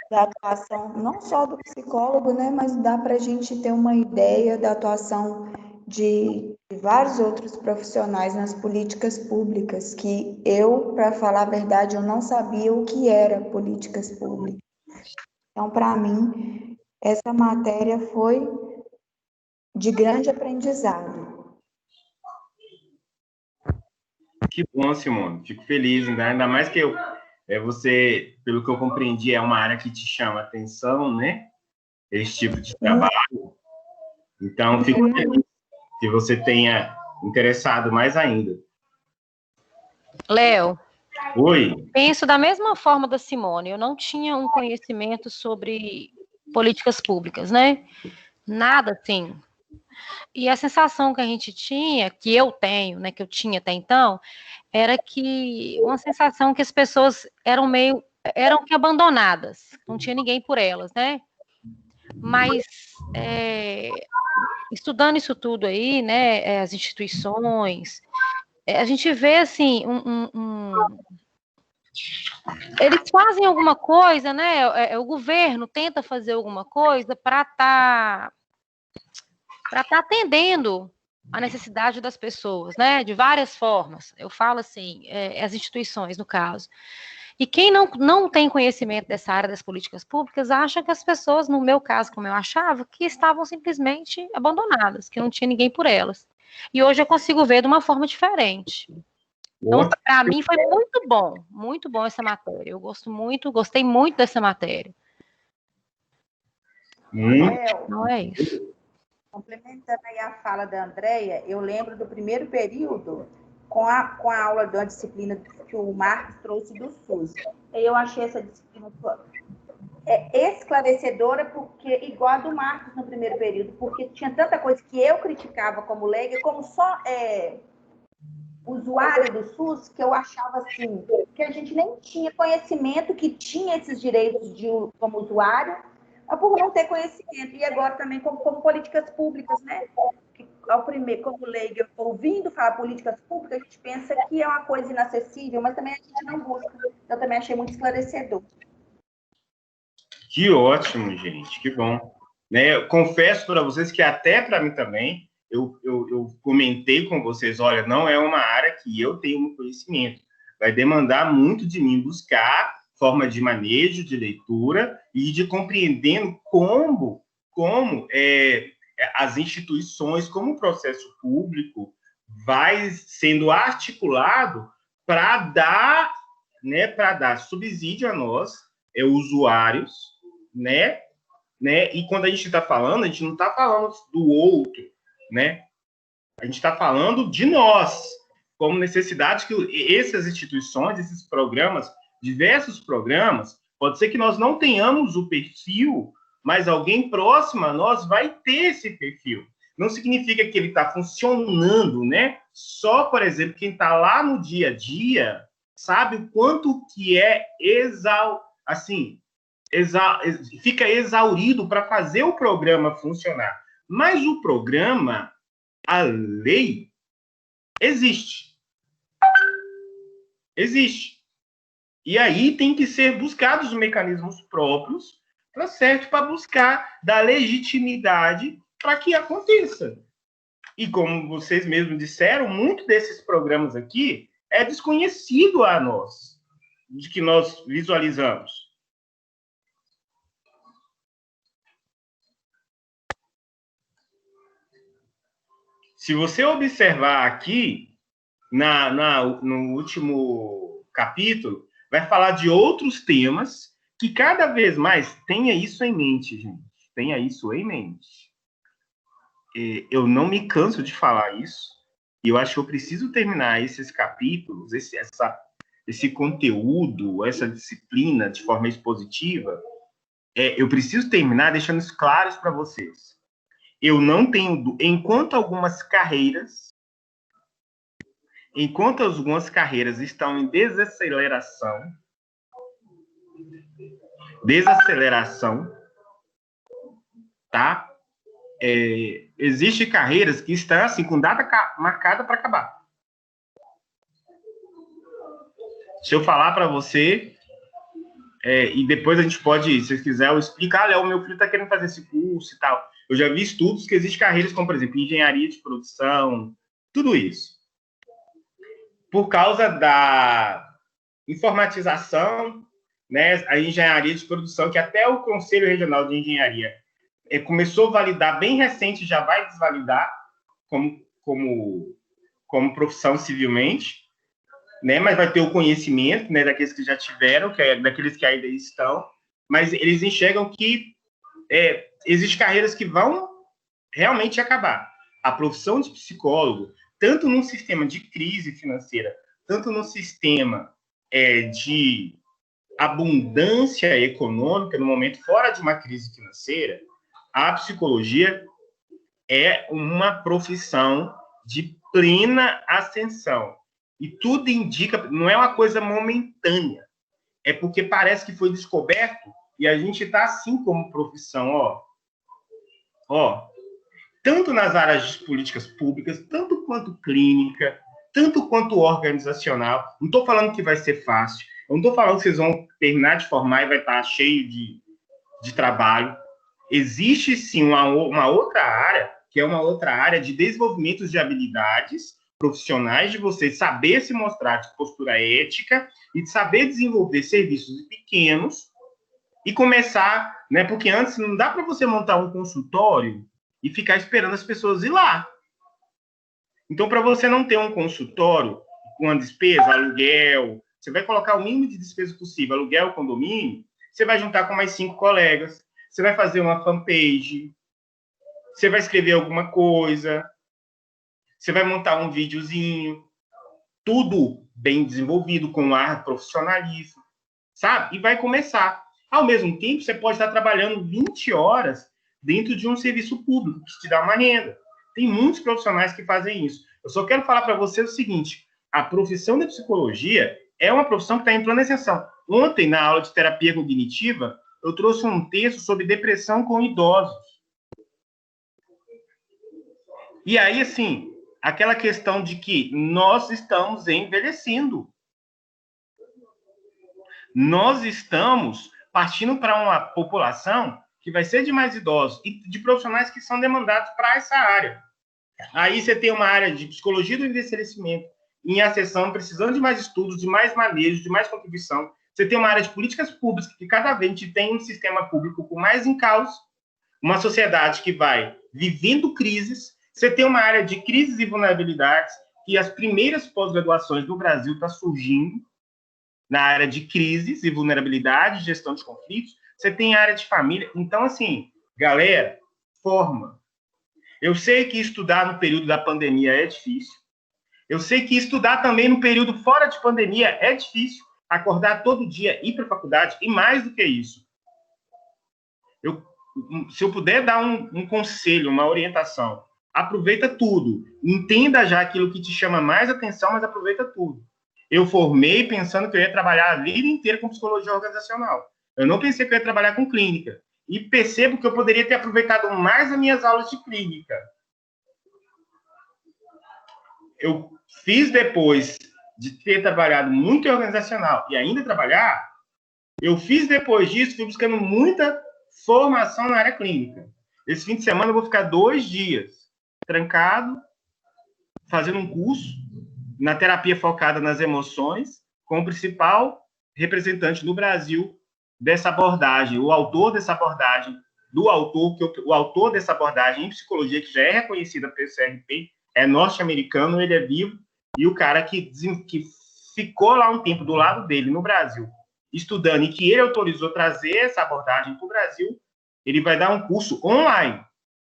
da atuação, não só do psicólogo, né, mas dá para a gente ter uma ideia da atuação de vários outros profissionais nas políticas públicas, que eu, para falar a verdade, eu não sabia o que era políticas públicas. Então, para mim, essa matéria foi de grande aprendizado. Que bom, Simone. Fico feliz, ainda mais que você, pelo que eu compreendi, é uma área que te chama atenção, né? Esse tipo de trabalho. Então, fico feliz que você tenha interessado mais ainda. Léo, Oi. Penso da mesma forma da Simone. Eu não tinha um conhecimento sobre políticas públicas, né? Nada assim. E a sensação que a gente tinha, que eu tenho, né, que eu tinha até então, era que uma sensação que as pessoas eram que abandonadas, não tinha ninguém por elas, né? Mas estudando isso tudo aí, né, as instituições, a gente vê assim eles fazem alguma coisa, né? O governo tenta fazer alguma coisa para estar atendendo a necessidade das pessoas, né? De várias formas. Eu falo assim, as instituições, no caso. E quem não tem conhecimento dessa área das políticas públicas acha que as pessoas, no meu caso, como eu achava, que estavam simplesmente abandonadas, que não tinha ninguém por elas. E hoje eu consigo ver de uma forma diferente. Então, para mim foi muito bom essa matéria. Eu gostei muito dessa matéria. Não é isso. Complementando aí a fala da Andréia, eu lembro do primeiro período com a aula da disciplina que o Marcos trouxe do SUS. Eu achei essa disciplina esclarecedora, porque igual a do Marcos no primeiro período, porque tinha tanta coisa que eu criticava como leiga, como só usuária do SUS, que eu achava assim, que a gente nem tinha conhecimento que tinha esses direitos como usuário, mas por não ter conhecimento. E agora também como políticas públicas, né? Ao primeiro, como leiga, ouvindo falar políticas públicas, a gente pensa que é uma coisa inacessível, mas também a gente não busca. Eu também achei muito esclarecedor. Que ótimo, gente, que bom. Né, eu confesso para vocês que até para mim também, eu comentei com vocês, olha, não é uma área que eu tenho conhecimento. Vai demandar muito de mim buscar forma de manejo, de leitura e de compreendendo como as instituições, como o processo público vai sendo articulado para dar subsídio a nós, usuários, né? E quando a gente está falando, a gente não está falando do outro, né? A gente está falando de nós, como necessidade que essas instituições, esses programas, diversos programas, pode ser que nós não tenhamos o perfil, mas alguém próximo a nós vai ter esse perfil. Não significa que ele está funcionando, né? Só, por exemplo, quem está lá no dia a dia sabe o quanto que fica exaurido para fazer o programa funcionar. Mas o programa, a lei, existe. Existe. E aí tem que ser buscados os mecanismos próprios, tá certo, para buscar dar legitimidade para que aconteça. E como vocês mesmos disseram, muito desses programas aqui é desconhecido a nós, de que nós visualizamos. Se você observar aqui, no último capítulo, vai falar de outros temas que cada vez mais tenha isso em mente, gente. Tenha isso em mente. Eu não me canso de falar isso, e eu acho que eu preciso terminar esses capítulos, esse conteúdo, essa disciplina de forma expositiva, eu preciso terminar deixando isso claro para vocês. Eu não tenho... Enquanto algumas carreiras estão em desaceleração, tá? Existem carreiras que estão assim, com data marcada para acabar. Se eu falar para você, e depois a gente pode, se vocês quiserem, eu explicar, Léo, meu filho está querendo fazer esse curso e tal. Eu já vi estudos que existem carreiras como, por exemplo, engenharia de produção, tudo isso. Por causa da informatização, né, a engenharia de produção, que até o Conselho Regional de Engenharia começou a validar bem recente, já vai desvalidar como profissão civilmente, né, mas vai ter o conhecimento, né, daqueles que já tiveram, daqueles que ainda estão, mas eles enxergam que existem carreiras que vão realmente acabar. A profissão de psicólogo, tanto num sistema de crise financeira, tanto no sistema de abundância econômica, no momento fora de uma crise financeira, a psicologia é uma profissão de plena ascensão. E tudo indica, não é uma coisa momentânea, é porque parece que foi descoberto e a gente está assim como profissão, tanto nas áreas de políticas públicas, tanto quanto clínica, tanto quanto organizacional. Não estou falando que vai ser fácil, eu não estou falando que vocês vão terminar de formar e vai estar cheio de trabalho. Existe, sim, uma outra área, que é uma outra área de desenvolvimento de habilidades profissionais, de você saber se mostrar de postura ética e de saber desenvolver serviços pequenos e começar, né? Porque antes não dá para você montar um consultório e ficar esperando as pessoas ir lá. Então, para você não ter um consultório com a despesa, aluguel, você vai colocar o mínimo de despesa possível, aluguel, condomínio, você vai juntar com mais 5 colegas, você vai fazer uma fanpage, você vai escrever alguma coisa, você vai montar um videozinho, tudo bem desenvolvido, com ar profissionalismo, sabe? E vai começar. Ao mesmo tempo, você pode estar trabalhando 20 horas dentro de um serviço público, que te dá uma renda. Tem muitos profissionais que fazem isso. Eu só quero falar para você o seguinte, a profissão da psicologia é uma profissão que está em plena ascensão. Ontem, na aula de terapia cognitiva, eu trouxe um texto sobre depressão com idosos. E aí, assim, aquela questão de que nós estamos envelhecendo. Nós estamos partindo para uma população que vai ser de mais idosos e de profissionais que são demandados para essa área. Aí você tem uma área de psicologia do envelhecimento em ascensão, precisando de mais estudos, de mais manejo, de mais contribuição. Você tem uma área de políticas públicas, que cada vez a gente tem um sistema público com mais encalço, uma sociedade que vai vivendo crises. Você tem uma área de crises e vulnerabilidades, que as primeiras pós-graduações do Brasil estão surgindo na área de crises e vulnerabilidade, gestão de conflitos. Você tem a área de família. Então, assim, galera, forma. Eu sei que estudar no período da pandemia é difícil. Eu sei que estudar também no período fora de pandemia é difícil. Acordar todo dia, ir para a faculdade, e mais do que isso. Se eu puder dar um conselho, uma orientação, aproveita tudo. Entenda já aquilo que te chama mais atenção, mas aproveita tudo. Eu formei pensando que eu ia trabalhar a vida inteira com psicologia organizacional. Eu não pensei que eu ia trabalhar com clínica. E percebo que eu poderia ter aproveitado mais as minhas aulas de clínica. Eu fiz depois de ter trabalhado muito em organizacional e ainda trabalhar, eu fiz depois disso, fui buscando muita formação na área clínica. Esse fim de semana eu vou ficar 2 dias trancado, fazendo um curso na terapia focada nas emoções, com o principal representante no Brasil dessa abordagem, o autor dessa abordagem, o autor dessa abordagem em psicologia, que já é reconhecida pelo CRP, é norte-americano, ele é vivo, e o cara que ficou lá um tempo do lado dele, no Brasil, estudando, e que ele autorizou trazer essa abordagem para o Brasil, ele vai dar um curso online.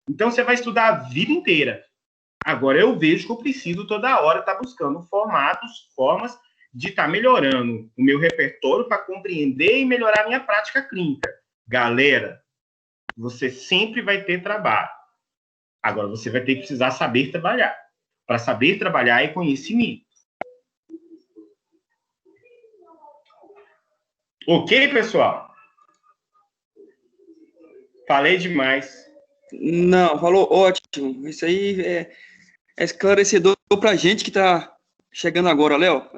Então, você vai estudar a vida inteira. Agora, eu vejo que eu preciso toda hora estar buscando formas de estar melhorando o meu repertório para compreender e melhorar a minha prática clínica. Galera, você sempre vai ter trabalho. Agora, você vai ter que precisar saber trabalhar. Para saber trabalhar é conhecimento. Ok, pessoal? Falei demais. Não, falou ótimo. Isso aí é esclarecedor para a gente que está chegando agora, Léo.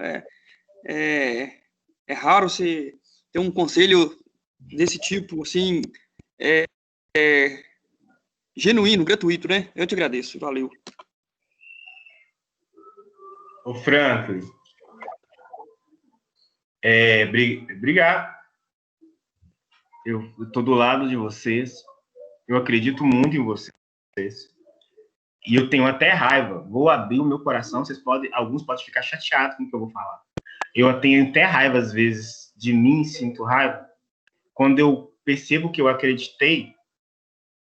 É raro você ter um conselho desse tipo, assim, genuíno, gratuito, né? Eu te agradeço, valeu. Ô, Franklin, obrigado. Eu estou do lado de vocês. Eu acredito muito em vocês. E eu tenho até raiva. Vou abrir o meu coração. Alguns podem ficar chateados com o que eu vou falar. Eu tenho até raiva, às vezes, de mim, sinto raiva, quando eu percebo que eu acreditei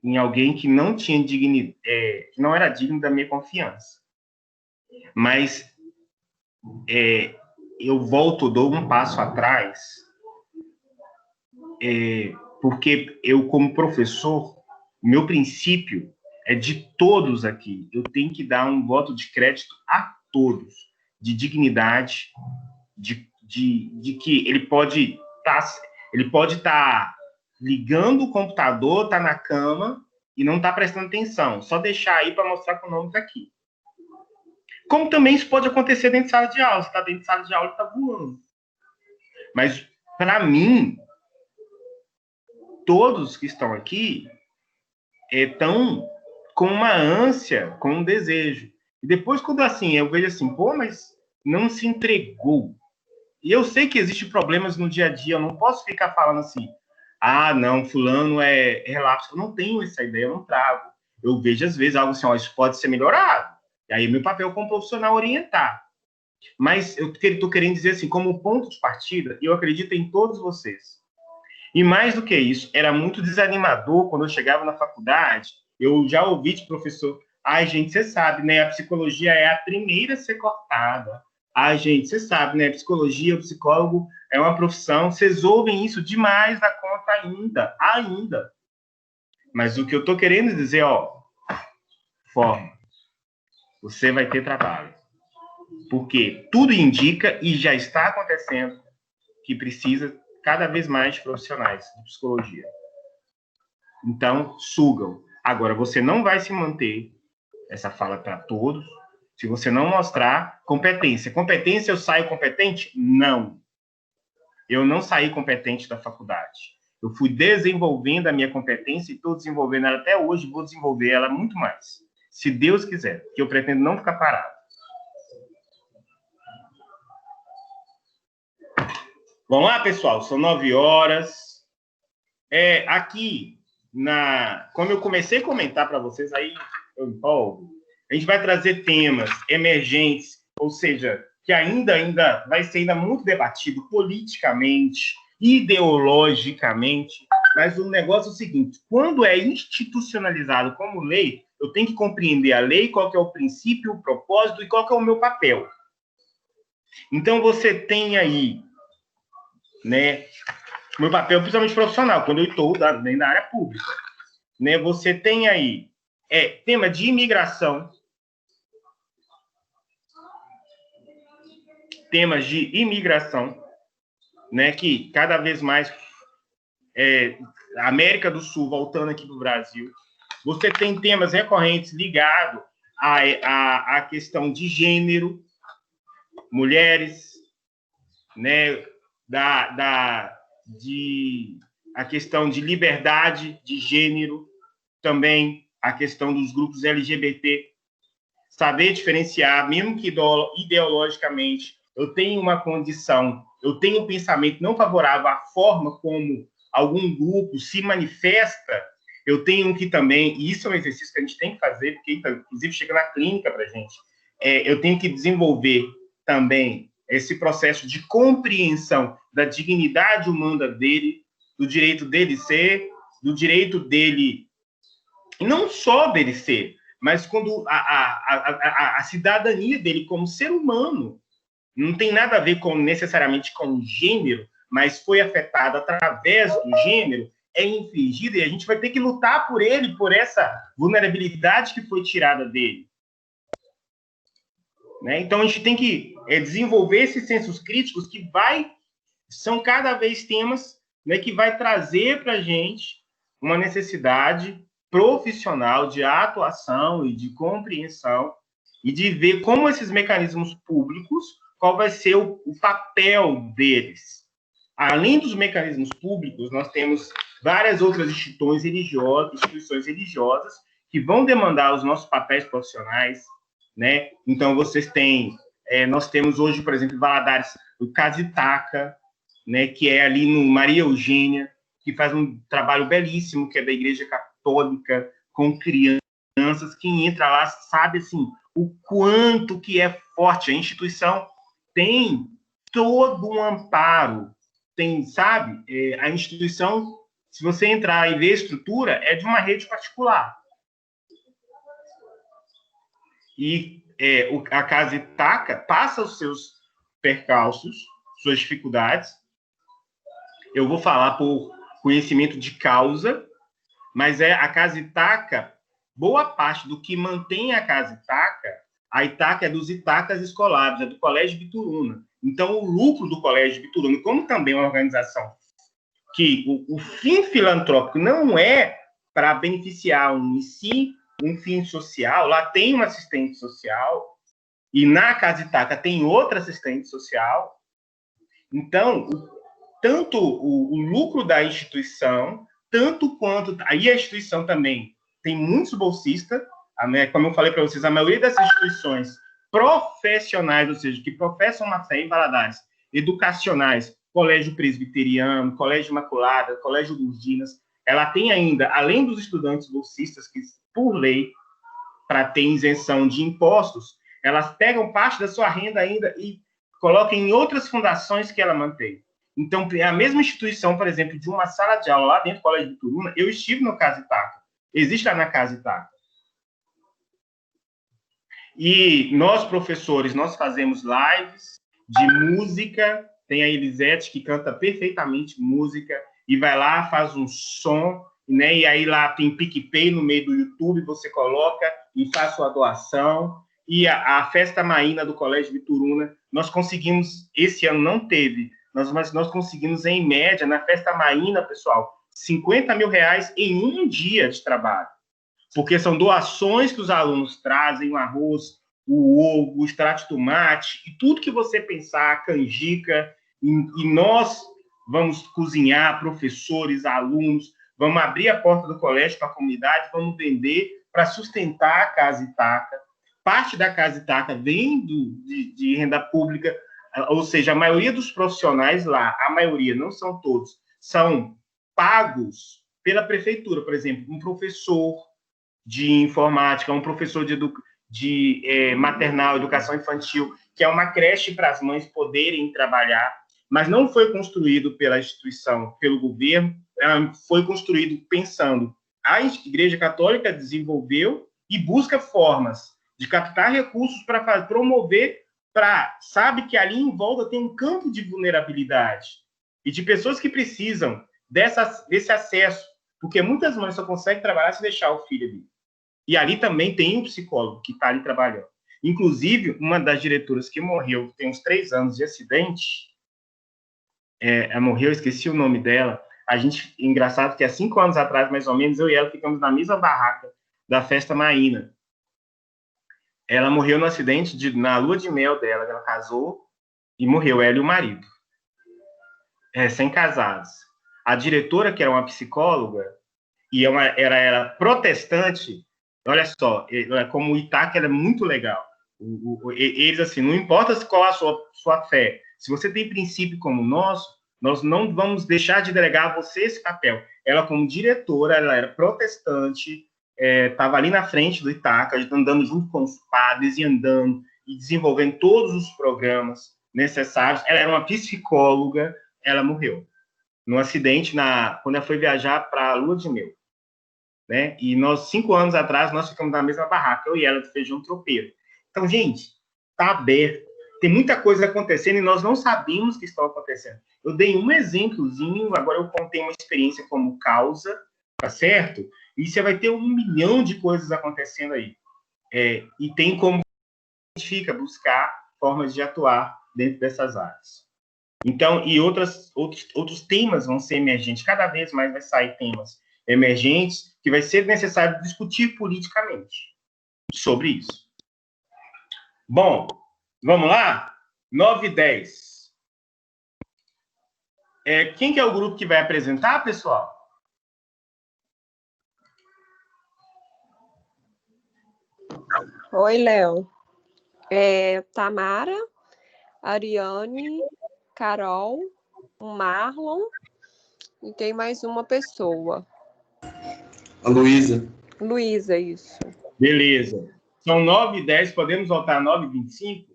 em alguém que não tinha dignidade, que não era digno da minha confiança. Mas eu volto, dou um passo atrás, porque eu, como professor, meu princípio é de todos aqui. Eu tenho que dar um voto de crédito a todos, de dignidade, de que ele pode estar ligando o computador, tá na cama e não tá prestando atenção. Só deixar aí para mostrar que o nome tá aqui. Como também isso pode acontecer dentro de sala de aula. Você está dentro de sala de aula e está voando. Mas, para mim, todos que estão aqui estão com uma ânsia, com um desejo. E depois, quando assim, eu vejo assim, pô, mas não se entregou. E eu sei que existem problemas no dia a dia, eu não posso ficar falando assim, ah, não, fulano é relapso. Eu não tenho essa ideia, eu não trago. Eu vejo, às vezes, algo assim, ó, isso pode ser melhorado. E aí, meu papel como profissional é orientar. Mas eu estou querendo dizer assim, como ponto de partida, eu acredito em todos vocês. E mais do que isso, era muito desanimador quando eu chegava na faculdade, eu já ouvi de professor, ai, gente, você sabe, né, a psicologia é a primeira a ser cortada. Ai, gente, você sabe, né, a psicologia, o psicólogo é uma profissão, vocês ouvem isso demais da conta ainda. Mas o que eu estou querendo dizer, ó, forma, você vai ter trabalho. Porque tudo indica, e já está acontecendo, que precisa cada vez mais de profissionais de psicologia. Então, sugam. Agora, você não vai se manter, essa fala para todos, se você não mostrar competência. Competência, eu saio competente? Não. Eu não saí competente da faculdade. Eu fui desenvolvendo a minha competência e estou desenvolvendo ela até hoje, vou desenvolver ela muito mais. Se Deus quiser, porque eu pretendo não ficar parado. Vamos lá, pessoal, são 9 horas. Aqui, como eu comecei a comentar para vocês, aí eu empolgo, a gente vai trazer temas emergentes, ou seja, que ainda vai ser ainda muito debatido politicamente, ideologicamente, mas o negócio é o seguinte, quando é institucionalizado como lei, eu tenho que compreender a lei, qual que é o princípio, o propósito e qual que é o meu papel. Então, você tem aí, né, meu papel principalmente profissional, quando eu estou dentro da área pública, né, você tem aí tema de imigração, temas de imigração, né, que cada vez mais a América do Sul voltando aqui para o Brasil, você tem temas recorrentes ligados à questão de gênero, mulheres, né, a questão de liberdade de gênero, também a questão dos grupos LGBT, saber diferenciar, mesmo que ideologicamente eu tenho uma condição, eu tenho um pensamento não favorável à forma como algum grupo se manifesta, eu tenho que também, e isso é um exercício que a gente tem que fazer, porque inclusive chega na clínica para a gente, eu tenho que desenvolver também esse processo de compreensão da dignidade humana dele, do direito dele ser, do direito dele, não só dele ser, mas quando a cidadania dele como ser humano não tem nada a ver necessariamente com gênero, mas foi afetada através do gênero, é infligida, e a gente vai ter que lutar por ele, por essa vulnerabilidade que foi tirada dele. Né? Então, a gente tem que desenvolver esses sensos críticos que são cada vez temas, né, que vai trazer para a gente uma necessidade profissional de atuação e de compreensão e de ver como esses mecanismos públicos, qual vai ser o papel deles. Além dos mecanismos públicos, nós temos várias outras instituições religiosas que vão demandar os nossos papéis profissionais, né? Então, nós temos hoje, por exemplo, em Valadares, o Casitaca, né, que é ali no Maria Eugênia, que faz um trabalho belíssimo, que é da Igreja Católica, com crianças, quem entra lá sabe, assim, o quanto que é forte. A instituição tem todo um amparo, sabe? A instituição, se você entrar e ver a estrutura, é de uma rede particular. E a Casa Itaca passa os seus percalços, suas dificuldades. Eu vou falar por conhecimento de causa, mas a Casa Itaca, boa parte do que mantém a Casa Itaca, a Itaca é dos Itacas escolares, é do Colégio Bituruna. Então, o lucro do Colégio Bituruna, como também uma organização que o fim filantrópico não é para beneficiar e sim um fim social, lá tem uma assistente social, e na Casa Itaca tem outra assistente social. Então, tanto o lucro da instituição, tanto quanto... Aí a instituição também tem muitos bolsistas, né? Como eu falei para vocês, a maioria das instituições profissionais, ou seja, que professam uma fé em Valadares, educacionais, Colégio Presbiteriano, Colégio Imaculada, Colégio Lourdinas, ela tem ainda, além dos estudantes bolsistas, que por lei, para ter isenção de impostos, elas pegam parte da sua renda ainda e colocam em outras fundações que ela mantém. Então, a mesma instituição, por exemplo, de uma sala de aula lá dentro do Colégio de Turuna, eu estive no Casa Itaca. Existe lá na Casa Itaca. E nós, professores, nós fazemos lives de música. Tem a Elisete, que canta perfeitamente música, e vai lá, faz um som, né? E aí lá tem PicPay no meio do YouTube, você coloca e faz sua doação. E a festa maína do Colégio Bituruna, nós conseguimos, esse ano não teve, mas nós conseguimos, em média, na festa maína, pessoal, 50 mil reais em um dia de trabalho. Porque são doações que os alunos trazem, o arroz, o ovo, o extrato de tomate, e tudo que você pensar, canjica, e nós vamos cozinhar, professores, alunos, vamos abrir a porta do colégio para a comunidade, vamos vender para sustentar a Casa Itaca. Parte da Casa Itaca vem de renda pública, ou seja, a maioria dos profissionais lá, a maioria, não são todos, são pagos pela prefeitura. Por exemplo, um professor de informática, um professor de maternal, educação infantil, que é uma creche para as mães poderem trabalhar, mas não foi construído pela instituição, pelo governo, foi construído pensando. A Igreja Católica desenvolveu e busca formas de captar recursos para promover, sabe que ali em volta tem um campo de vulnerabilidade e de pessoas que precisam desse acesso, porque muitas mães só conseguem trabalhar se deixar o filho ali. E ali também tem um psicólogo que está ali trabalhando. Inclusive, uma das diretoras que morreu, tem uns 3 anos de acidente, morreu, esqueci o nome dela. Engraçado que há 5 anos atrás, mais ou menos, eu e ela ficamos na mesma barraca da festa maína. Ela morreu no acidente na lua de mel dela, ela casou e morreu, ela e o marido. Recém-casados. A diretora, que era uma psicóloga, e era protestante, olha só, como o Itaca, ela é muito legal. Eles, assim, não importa qual a sua fé, se você tem princípio como o nosso, nós não vamos deixar de delegar a você esse papel. Ela, como diretora, ela era protestante, estava ali na frente do Itaca, andando junto com os padres e andando e desenvolvendo todos os programas necessários. Ela era uma psicóloga, ela morreu num acidente quando ela foi viajar para a lua de mel. Né? E nós, 5 anos atrás, nós ficamos na mesma barraca, eu e ela, do feijão tropeiro. Então, gente, está aberto. Tem muita coisa acontecendo e nós não sabemos que está acontecendo. Eu dei um exemplozinho, agora eu contei uma experiência como causa, tá certo? E você vai ter 1 milhão de coisas acontecendo aí. E tem como a gente fica buscar formas de atuar dentro dessas áreas. Então, e outros temas vão ser emergentes. Cada vez mais vai sair temas emergentes que vai ser necessário discutir politicamente sobre isso. Bom, vamos lá? 9h10. Quem que é o grupo que vai apresentar, pessoal? Oi, Léo. Tamara, Ariane, Carol, o Marlon e tem mais uma pessoa. A Luísa. Luísa, isso. Beleza. São 9h10, podemos voltar a 9h25?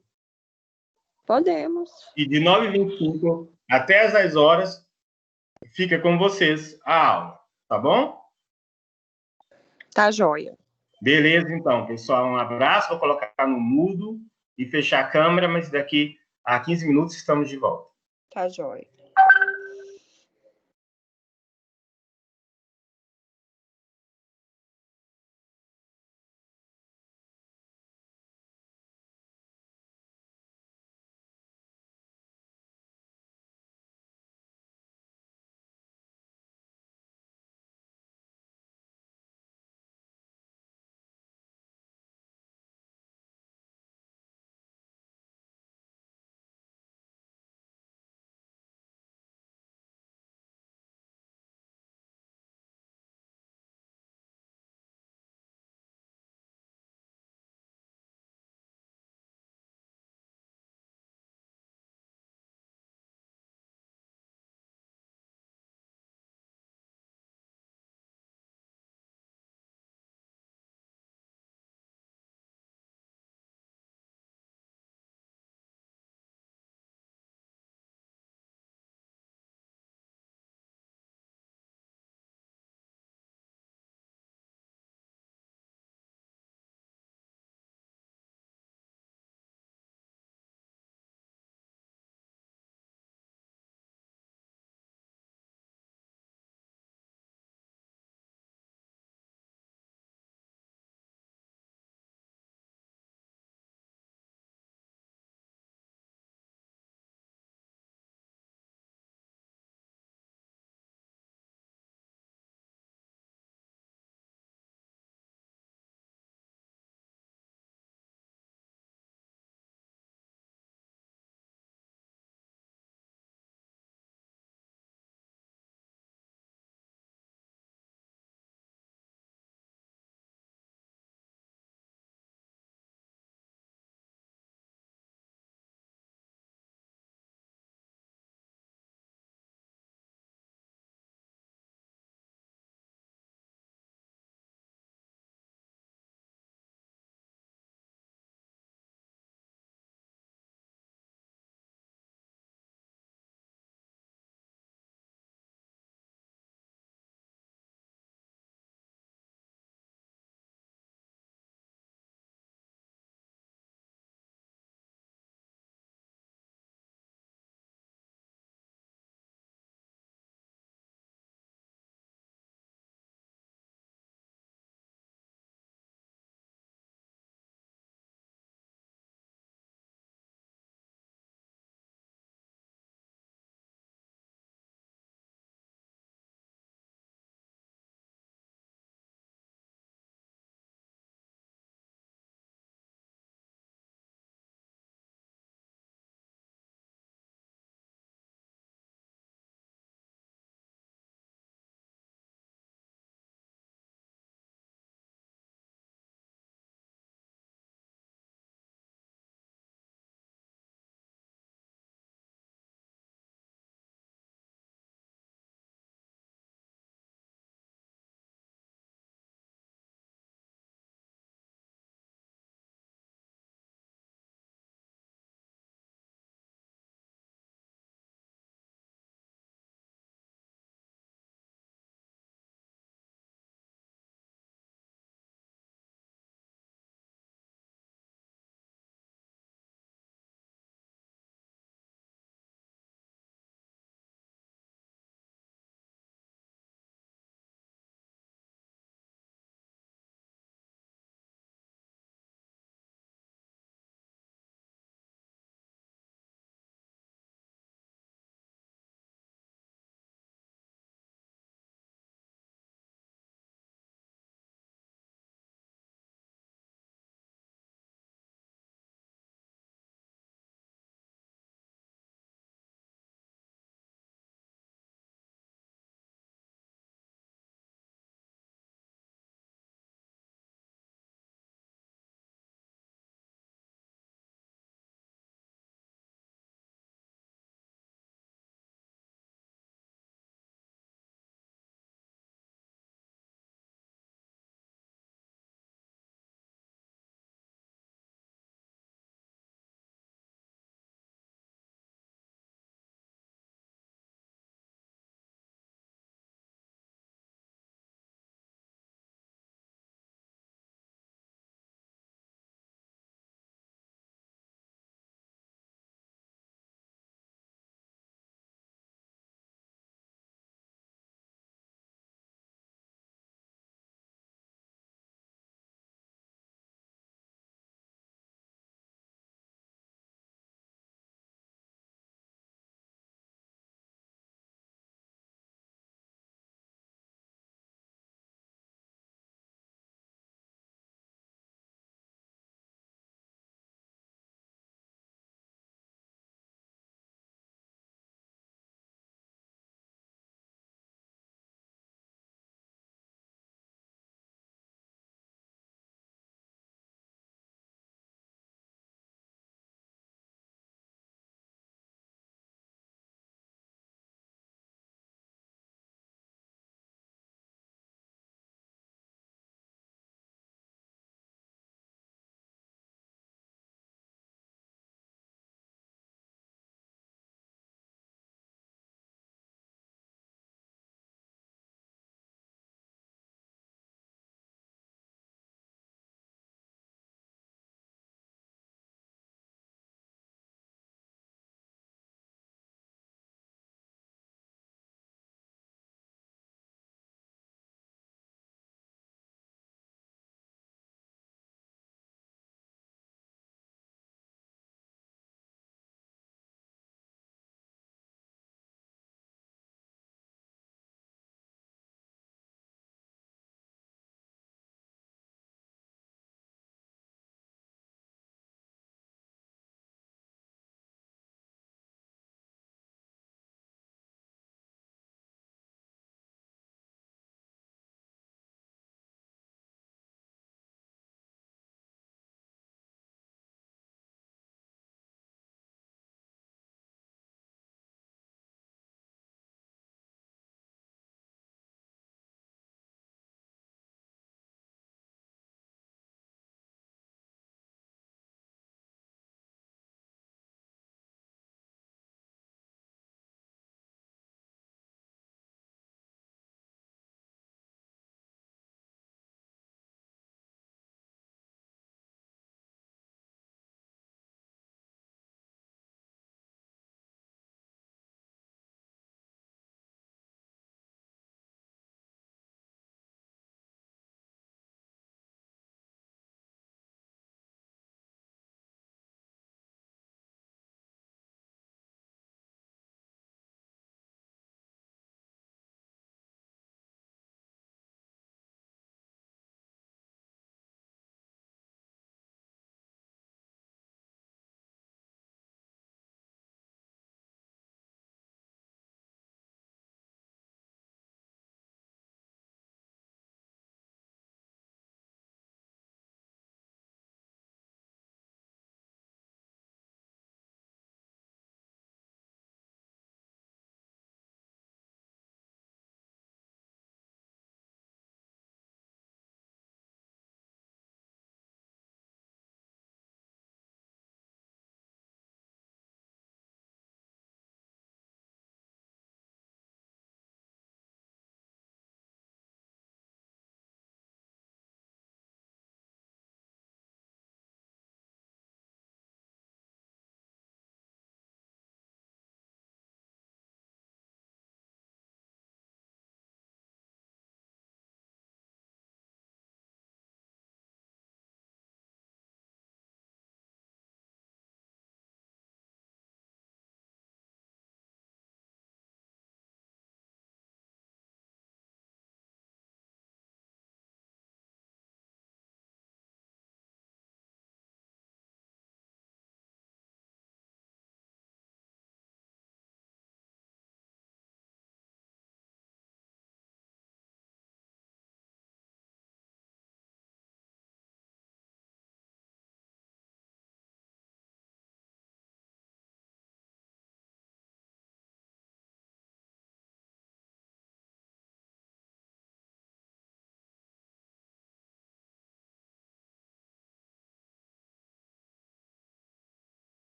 Podemos. E de 9h25 até as 10 horas, fica com vocês a aula, tá bom? Tá joia. Beleza, então, pessoal. Um abraço. Vou colocar no mudo e fechar a câmera, mas daqui a 15 minutos estamos de volta. Tá joia.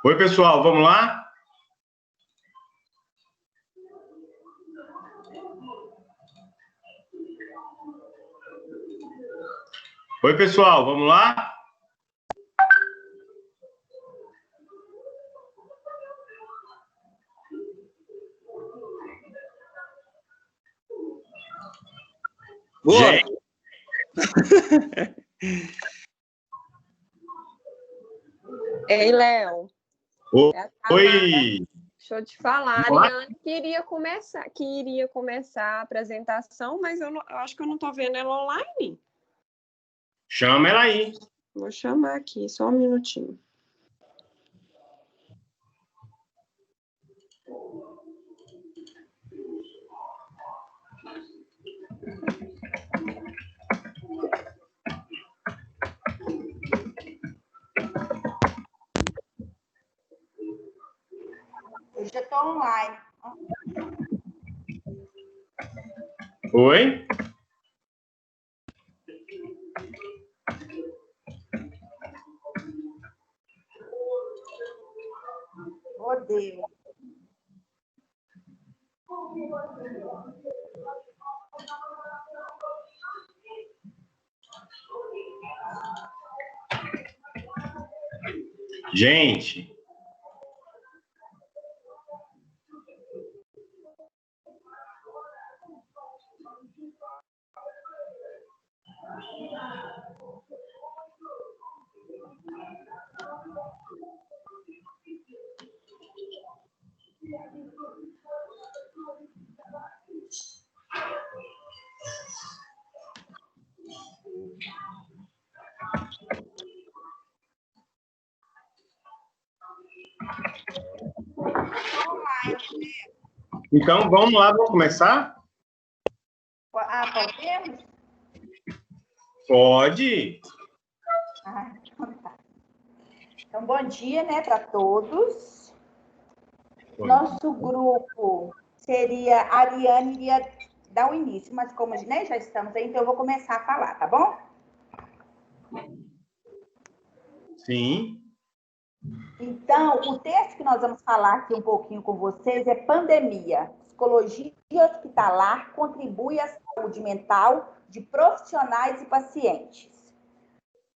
Oi, pessoal, vamos lá? Oi, pessoal, vamos lá? Bora! Gente. Ei, Léo. Oi! Deixa eu te falar, a Vamos lá? Ariane queria começar a apresentação, mas eu acho que eu não estou vendo ela online. Chama ela aí. Vou chamar aqui, só um minutinho. Eu já estou online. Oi? Odeio. Gente. Então, vamos lá, vamos começar? Podemos? Pode. Então tá. Então, bom dia, né, para todos. Bom. Nosso grupo seria, a Ariane iria dar o início, mas como, né, já estamos aí, então eu vou começar a falar, tá bom? Sim. Então, o texto que nós vamos falar aqui um pouquinho com vocês é Pandemia. Psicologia hospitalar contribui à saúde mental de profissionais e pacientes.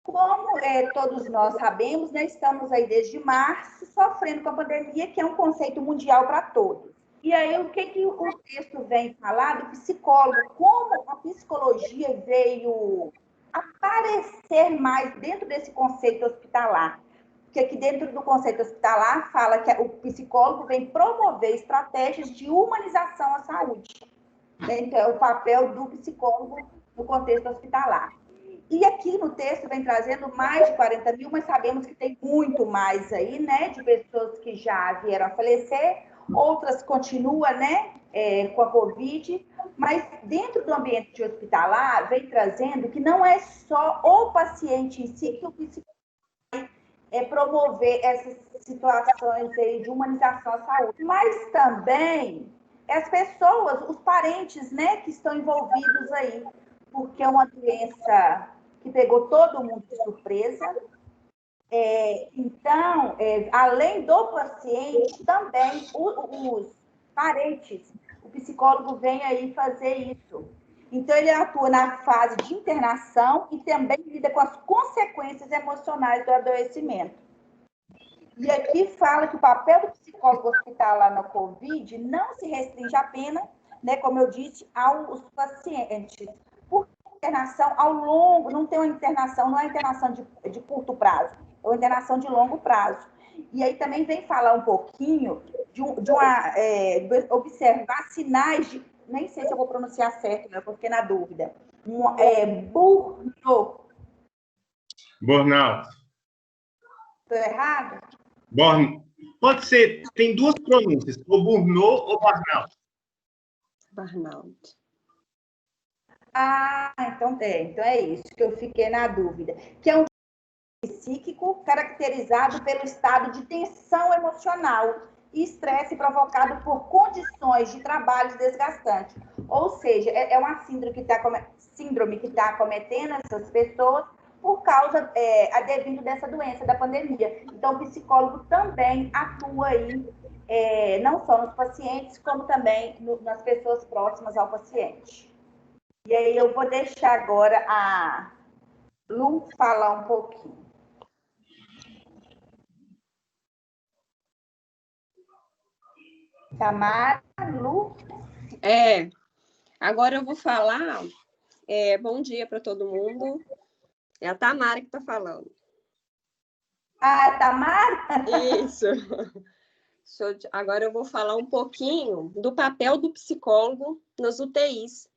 Como todos nós sabemos, né, estamos aí desde março sofrendo com a pandemia, que é um conceito mundial para todos. E aí, o que o texto vem falar do psicólogo? Como a psicologia veio aparecer mais dentro desse conceito hospitalar? Porque aqui dentro do conceito hospitalar fala que o psicólogo vem promover estratégias de humanização à saúde. Então, é o papel do psicólogo no contexto hospitalar. E aqui no texto vem trazendo mais de 40 mil, mas sabemos que tem muito mais aí, né, de pessoas que já vieram a falecer, outras continuam, né, com a Covid, mas dentro do ambiente de hospitalar vem trazendo que não é só o paciente em si que o psicólogo promover essas situações aí de humanização à saúde, mas também as pessoas, os parentes, né, que estão envolvidos aí, porque é uma doença que pegou todo mundo de surpresa. Então, além do paciente, também os parentes, o psicólogo vem aí fazer isso. Então, ele atua na fase de internação e também lida com as consequências emocionais do adoecimento. E aqui fala que o papel do psicólogo hospitalar na Covid não se restringe apenas, né, como eu disse, aos pacientes. Por internação ao longo, não tem uma internação, não é internação de curto prazo, é uma internação de longo prazo. E aí também vem falar um pouquinho de observar sinais de, nem sei se eu vou pronunciar certo, né, porque na dúvida, Burnout. Estou errado? Pode ser, tem duas pronúncias, ou burnout ou burnout. Burnout. Então é isso que eu fiquei na dúvida. Que é um psíquico caracterizado pelo estado de tensão emocional e estresse provocado por condições de trabalho desgastantes. Ou seja, é uma síndrome que está cometendo essas pessoas por causa, devido dessa doença, da pandemia. Então, o psicólogo também atua aí, não só nos pacientes, como também nas pessoas próximas ao paciente. E aí eu vou deixar agora a Lu falar um pouquinho. Tamara, Lu? Agora eu vou falar. Bom dia para todo mundo. É a Tamara que está falando. Ah, Tamara? Isso. Agora eu vou falar um pouquinho do papel do psicólogo nas UTIs,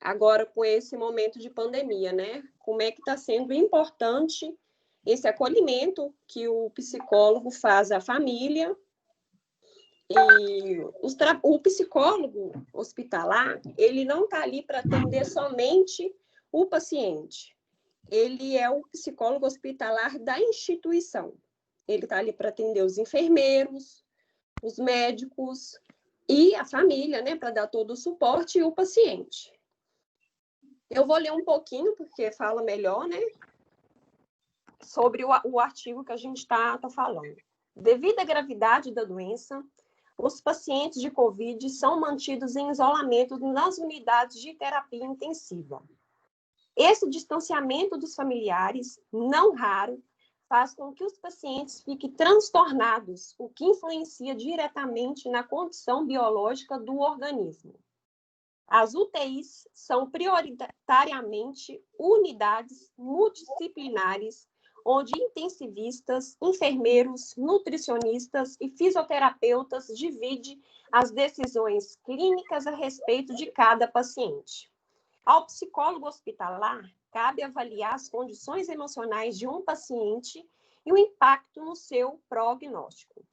agora com esse momento de pandemia, né? Como é que está sendo importante esse acolhimento que o psicólogo faz à família. E o psicólogo hospitalar, ele não está ali para atender somente o paciente. Ele é o psicólogo hospitalar da instituição. Ele está ali para atender os enfermeiros, os médicos e a família, né, para dar todo o suporte e o paciente. Eu vou ler um pouquinho, porque fala melhor, né, sobre o artigo que a gente está falando. Devido à gravidade da doença, os pacientes de Covid são mantidos em isolamento nas unidades de terapia intensiva. Esse distanciamento dos familiares, não raro, faz com que os pacientes fiquem transtornados, o que influencia diretamente na condição biológica do organismo. As UTIs são prioritariamente unidades multidisciplinares, onde intensivistas, enfermeiros, nutricionistas e fisioterapeutas dividem as decisões clínicas a respeito de cada paciente. Ao psicólogo hospitalar, cabe avaliar as condições emocionais de um paciente e o impacto no seu prognóstico.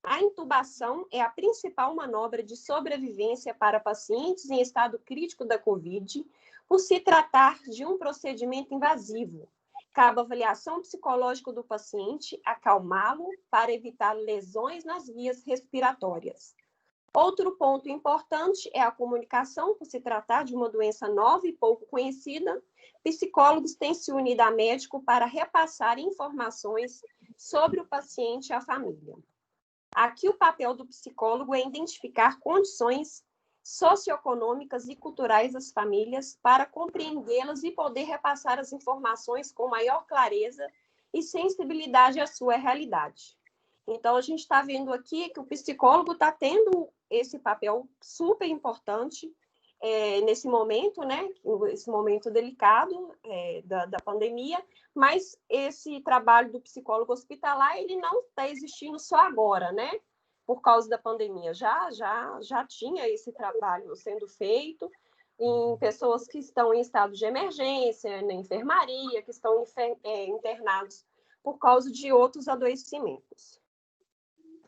A intubação é a principal manobra de sobrevivência para pacientes em estado crítico da COVID, por se tratar de um procedimento invasivo. Cabe a avaliação psicológica do paciente, acalmá-lo para evitar lesões nas vias respiratórias. Outro ponto importante é a comunicação, por se tratar de uma doença nova e pouco conhecida. Psicólogos têm se unido a médico para repassar informações sobre o paciente e a família. Aqui o papel do psicólogo é identificar condições socioeconômicas e culturais das famílias para compreendê-las e poder repassar as informações com maior clareza e sensibilidade à sua realidade. Então, a gente está vendo aqui que o psicólogo está tendo esse papel super importante nesse momento, né? Esse momento delicado da pandemia, mas esse trabalho do psicólogo hospitalar, ele não está existindo só agora, né? Por causa da pandemia. Já tinha esse trabalho sendo feito em pessoas que estão em estado de emergência, na enfermaria, que estão internados por causa de outros adoecimentos.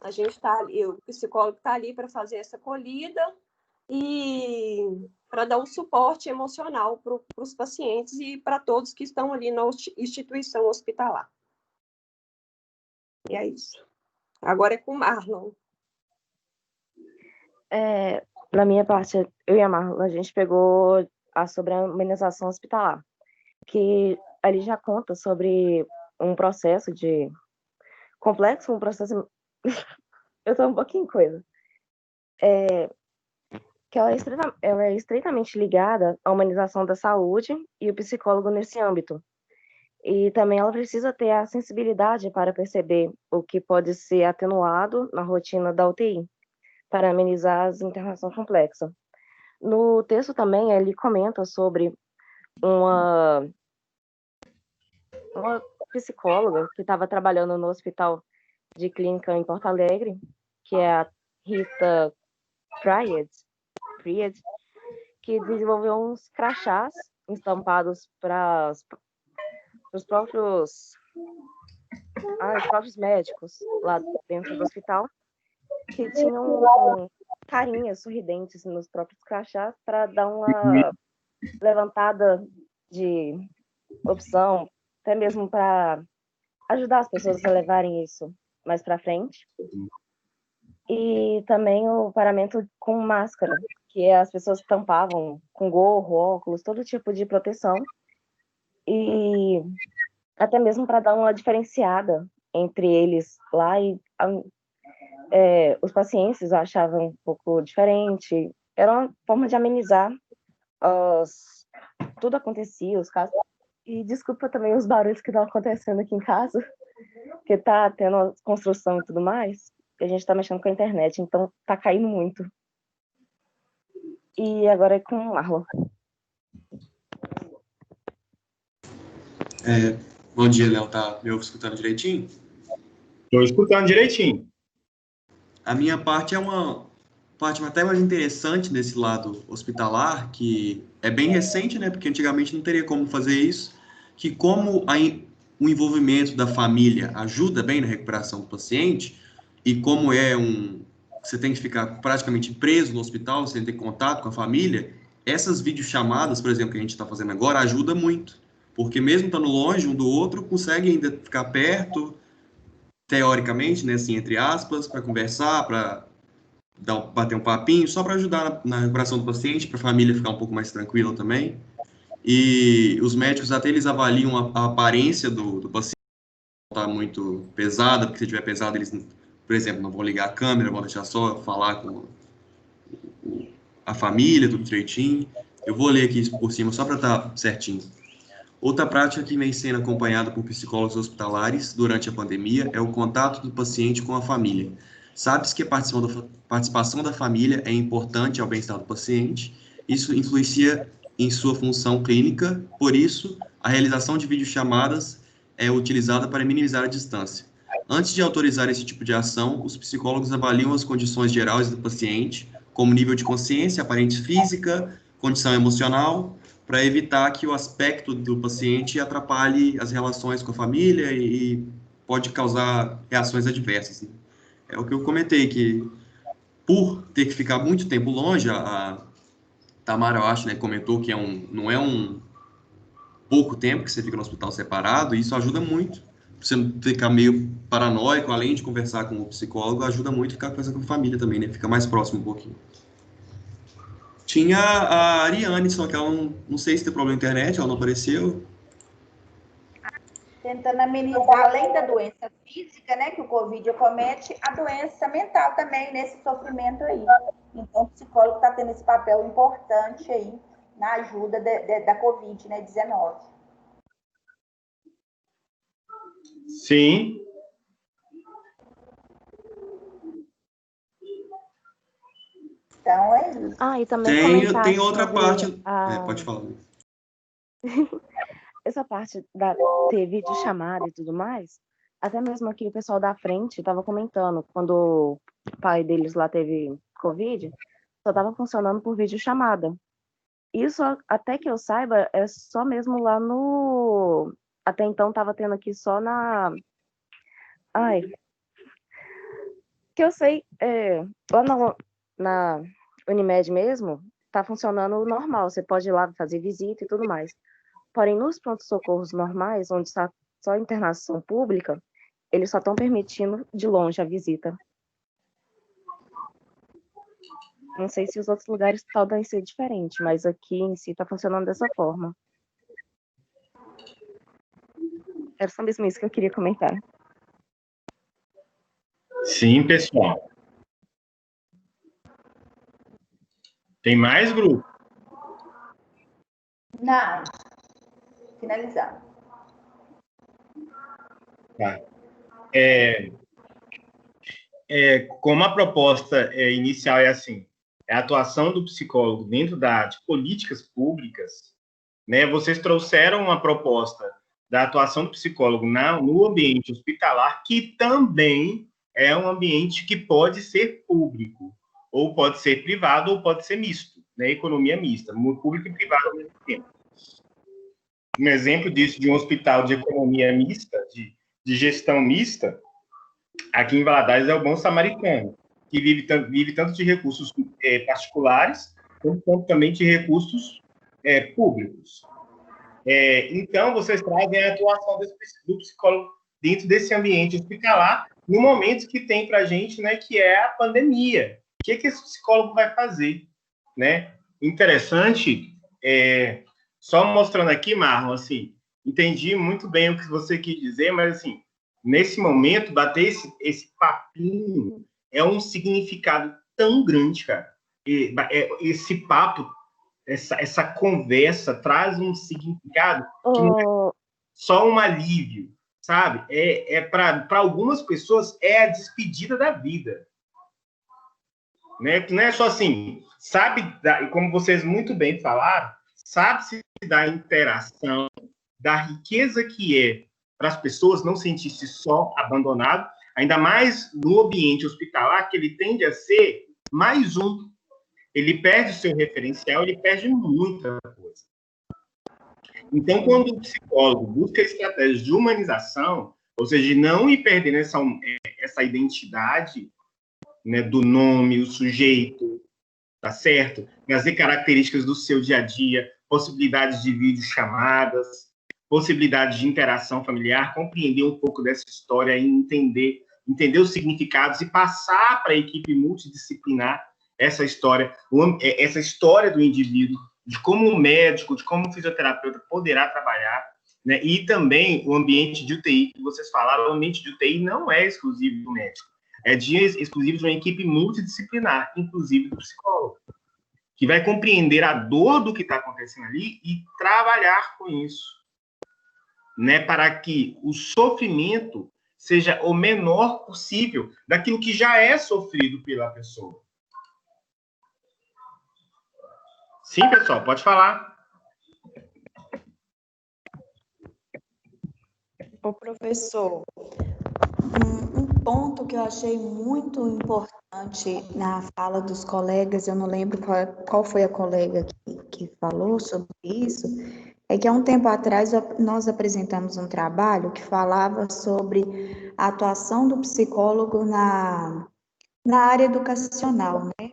A gente está ali, o psicólogo está ali para fazer essa acolhida e para dar um suporte emocional para os pacientes e para todos que estão ali na instituição hospitalar. E é isso. Agora é com o Marlon. Na minha parte, eu e a Marlon, a gente pegou sobre a humanização hospitalar, que ali já conta sobre um processo complexo, um processo... eu estou um pouquinho coisa. Que ela é estreitamente ligada à humanização da saúde e o psicólogo nesse âmbito. E também ela precisa ter a sensibilidade para perceber o que pode ser atenuado na rotina da UTI, para amenizar as internações complexas. No texto também ele comenta sobre uma psicóloga que estava trabalhando no hospital de clínica em Porto Alegre, que é a Rita Fried, que desenvolveu uns crachás estampados para os próprios médicos lá dentro do hospital, que tinham carinhas sorridentes nos próprios crachás para dar uma levantada de opção, até mesmo para ajudar as pessoas a levarem isso mais para frente. E também o paramento com máscara, que as pessoas tampavam com gorro, óculos, todo tipo de proteção. E até mesmo para dar uma diferenciada entre eles lá e os pacientes eu achava um pouco diferente. Era uma forma de amenizar tudo acontecia, os casos. E desculpa também os barulhos que estão acontecendo aqui em casa, porque tá tendo construção e tudo mais, e a gente tá mexendo com a internet, então tá caindo muito. E agora é com o Marlon. Bom dia, Léo. Tá me escutando direitinho? Estou escutando direitinho. A minha parte é uma parte até mais interessante desse lado hospitalar, que é bem recente, né? Porque antigamente não teria como fazer isso, que como o envolvimento da família ajuda bem na recuperação do paciente, e como você tem que ficar praticamente preso no hospital, sem ter contato com a família, essas videochamadas, por exemplo, que a gente está fazendo agora, ajuda muito. Porque mesmo estando longe um do outro, consegue ainda ficar perto, teoricamente, né, assim, entre aspas, para conversar, para bater um papinho, só para ajudar na recuperação do paciente, para a família ficar um pouco mais tranquila também. E os médicos até eles avaliam a aparência do paciente, não está muito pesada, porque se estiver pesado, eles, por exemplo, não vão ligar a câmera, vão deixar só falar com a família, tudo direitinho. Eu vou ler aqui por cima, só para estar certinho. Outra prática que vem sendo acompanhada por psicólogos hospitalares durante a pandemia é o contato do paciente com a família. Sabe-se que a participação da família é importante ao bem-estar do paciente, isso influencia em sua função clínica, por isso, a realização de videochamadas é utilizada para minimizar a distância. Antes de autorizar esse tipo de ação, os psicólogos avaliam as condições gerais do paciente, como nível de consciência, aparência física, condição emocional, para evitar que o aspecto do paciente atrapalhe as relações com a família e pode causar reações adversas. Né? É o que eu comentei, que por ter que ficar muito tempo longe, a Tamara, eu acho, né, comentou que não é um pouco tempo que você fica no hospital separado, e isso ajuda muito. Você não ficar meio paranoico, além de conversar com o psicólogo, ajuda muito ficar conversando com a família também, né? Fica mais próximo um pouquinho. Tinha a Ariane, só que ela não sei se tem problema na internet, ela não apareceu. Tentando amenizar, além da doença física, né, que o Covid acomete, a doença mental também, nesse sofrimento aí. Então, o psicólogo está tendo esse papel importante aí na ajuda da Covid, né, 19. Sim. Então, é isso. E também tem outra parte. Pode falar. Essa parte ter videochamada e tudo mais, até mesmo aqui o pessoal da frente estava comentando, quando o pai deles lá teve Covid, só estava funcionando por videochamada. Isso, até que eu saiba, é só mesmo lá no... Até então estava tendo aqui só na... Que eu sei, lá na Unimed mesmo, tá funcionando normal. Você pode ir lá fazer visita e tudo mais. Porém, nos pronto-socorros normais, onde está só internação pública, eles só estão permitindo de longe a visita. Não sei se os outros lugares podem ser diferentes, mas aqui em si está funcionando dessa forma. Era só mesmo isso que eu queria comentar. Sim, pessoal. Tem mais, grupo? Não. Finalizar. Tá. Como a proposta inicial é assim, é a atuação do psicólogo dentro de políticas públicas, né? Vocês trouxeram uma proposta da atuação do psicólogo no ambiente hospitalar, que também é um ambiente que pode ser público, ou pode ser privado, ou pode ser misto, né? Economia mista, público e privado ao mesmo tempo. Um exemplo disso, de um hospital de economia mista, de gestão mista, aqui em Valadares, é o Bom Samaritano, que vive tanto de recursos particulares, quanto também de recursos públicos. Então, vocês trazem a atuação do psicólogo dentro desse ambiente hospitalar, no momento que tem para a gente, né, que é a pandemia. O que esse psicólogo vai fazer? Né? Interessante, só mostrando aqui, Marlon, assim, entendi muito bem o que você quis dizer, mas, assim, nesse momento, bater esse papinho é um significado tão grande, cara. Esse papo, essa conversa traz um significado que não é só um alívio, sabe? Para algumas pessoas, é a despedida da vida. Né? Não é só assim, sabe, como vocês muito bem falaram, sabe-se da interação, da riqueza que é para as pessoas não sentir-se só, abandonado, ainda mais no ambiente hospitalar, que ele tende a ser mais um. Ele perde o seu referencial, ele perde muita coisa. Então, quando o psicólogo busca estratégias de humanização, ou seja, de não ir perdendo essa identidade, né, do nome, o sujeito, tá certo? Trazer características do seu dia a dia, possibilidades de videochamadas, possibilidades de interação familiar, compreender um pouco dessa história e entender os significados e passar para a equipe multidisciplinar essa história do indivíduo, de como o médico, de como o fisioterapeuta poderá trabalhar, né? E também o ambiente de UTI, que vocês falaram, o ambiente de UTI não é exclusivo do médico, é exclusivo de uma equipe multidisciplinar, inclusive do psicólogo, que vai compreender a dor do que está acontecendo ali e trabalhar com isso, né? Para que o sofrimento seja o menor possível daquilo que já é sofrido pela pessoa. Sim, pessoal, pode falar. Ô, professor, um ponto que eu achei muito importante na fala dos colegas, eu não lembro qual foi a colega que falou sobre isso, é que há um tempo atrás nós apresentamos um trabalho que falava sobre a atuação do psicólogo na área educacional, né?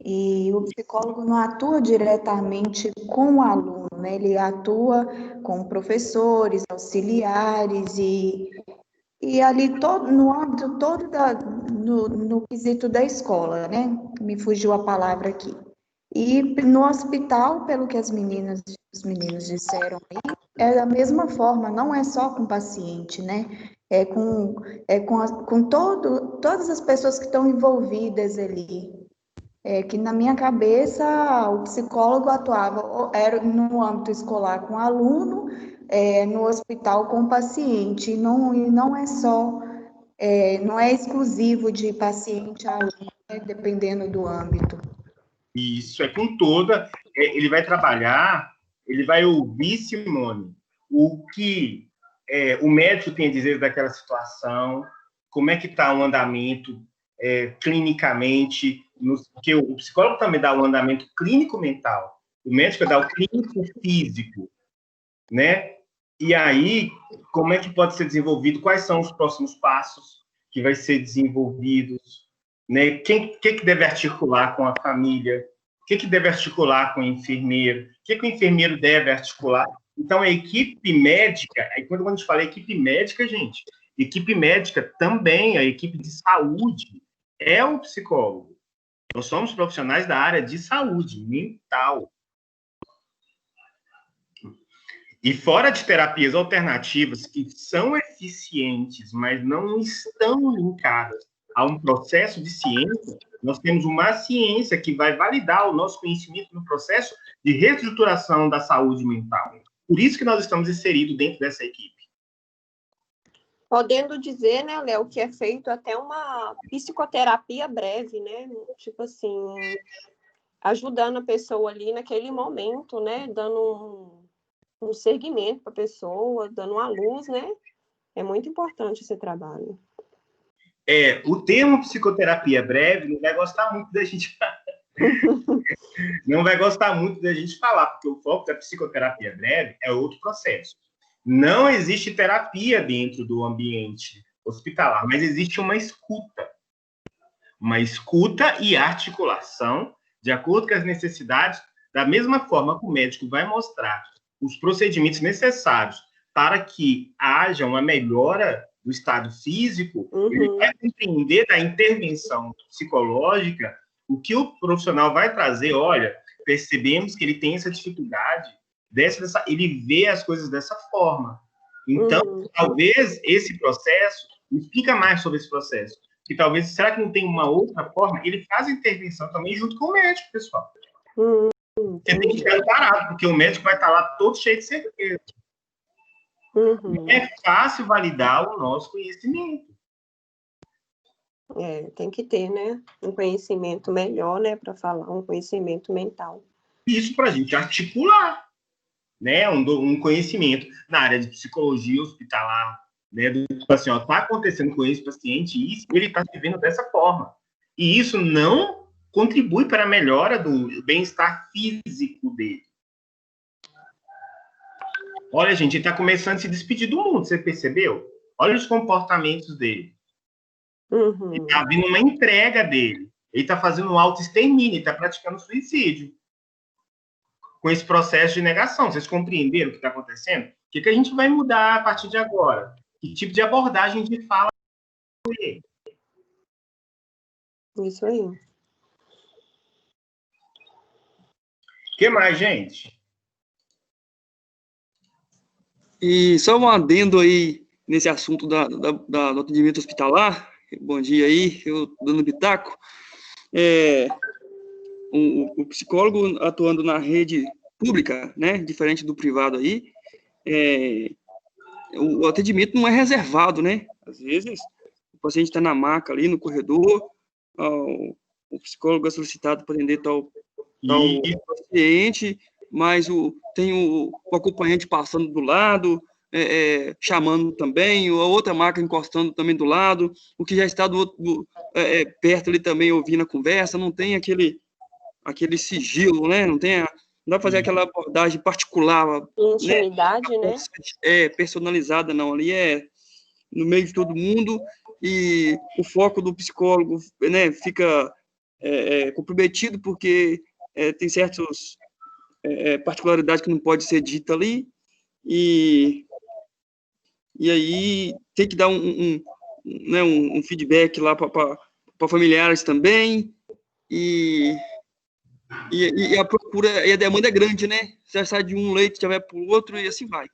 E o psicólogo não atua diretamente com o aluno, né? Ele atua com professores, auxiliares e ali no âmbito todo no quesito da escola, né? Me fugiu a palavra aqui. E no hospital, pelo que as meninas e os meninos disseram aí, é da mesma forma, não é só com o paciente, né? Com todas as pessoas que estão envolvidas ali. Que na minha cabeça o psicólogo atuava era no âmbito escolar com o aluno, no hospital com o paciente, e não é só, não é exclusivo de paciente a aluno, né, dependendo do âmbito. Isso é com toda. Ele vai trabalhar, ele vai ouvir, Simone, o que o médico tem a dizer daquela situação, como é que está o andamento clinicamente, porque o psicólogo também dá o andamento clínico-mental, o médico dá o clínico-físico, né? E aí, como é que pode ser desenvolvido, quais são os próximos passos que vai ser desenvolvidos, né? Quem que deve articular com a família, o que deve articular com o enfermeiro, o que o enfermeiro deve articular. Então, a equipe médica, aí quando a gente fala equipe médica, gente, equipe médica também, a equipe de saúde é o psicólogo. Nós somos profissionais da área de saúde mental. E fora de terapias alternativas que são eficientes, mas não estão linkadas a um processo de ciência, nós temos uma ciência que vai validar o nosso conhecimento no processo de reestruturação da saúde mental. Por isso que nós estamos inseridos dentro dessa equipe. Podendo dizer, né, Léo, que é feito até uma psicoterapia breve, né? Tipo assim, ajudando a pessoa ali naquele momento, né? Dando um seguimento para a pessoa, dando uma luz, né? É muito importante esse trabalho. O termo psicoterapia breve não vai gostar muito da gente não vai gostar muito da gente falar, porque o foco da psicoterapia breve é outro processo. Não existe terapia dentro do ambiente hospitalar, mas existe uma escuta e articulação de acordo com as necessidades, da mesma forma que o médico vai mostrar os procedimentos necessários para que haja uma melhora do estado físico, ele vai compreender da intervenção psicológica o que o profissional vai trazer. Olha, percebemos que ele tem essa dificuldade ele vê as coisas dessa forma. Então, talvez esse processo, explica mais sobre esse processo, que talvez, será que não tem uma outra forma? Ele faz a intervenção também junto com o médico, pessoal. Você tem que ficar parado, porque o médico vai estar lá todo cheio de certeza. Não é fácil validar o nosso conhecimento. Tem que ter, né, um conhecimento melhor, né, para falar, um conhecimento mental. Isso para a gente articular, né, um conhecimento na área de psicologia hospitalar, né, tipo assim, ó, tá acontecendo com esse paciente isso, ele está vivendo dessa forma. E isso não contribui para a melhora do bem-estar físico dele. Olha, gente, ele está começando a se despedir do mundo, você percebeu? Olha os comportamentos dele. Ele está vindo uma entrega dele. Ele está fazendo um auto-extermínio, ele está praticando suicídio. Com esse processo de negação. Vocês compreenderam o que está acontecendo? O que a gente vai mudar a partir de agora? Que tipo de abordagem a gente fala com ele? Isso aí. O que mais, gente? E só um adendo aí nesse assunto do atendimento hospitalar. Bom dia aí, eu dando pitaco. O psicólogo atuando na rede pública, né, diferente do privado aí, o atendimento não é reservado, né? Às vezes, o paciente está na maca ali, no corredor, o psicólogo é solicitado para atender tal paciente, mas tem o acompanhante passando do lado, chamando também, a outra maca encostando também do lado, o que já está perto ali também ouvindo a conversa, não tem aquele sigilo, né? Não dá para fazer aquela abordagem particular. Intimidade, né? Personalizada, não. Ali é no meio de todo mundo e o foco do psicólogo, né, fica comprometido porque tem certas particularidades que não pode ser dita ali e aí tem que dar um feedback lá para familiares também e a procura e a demanda é grande, né? Você sai de um leito, já vai para o outro e assim vai.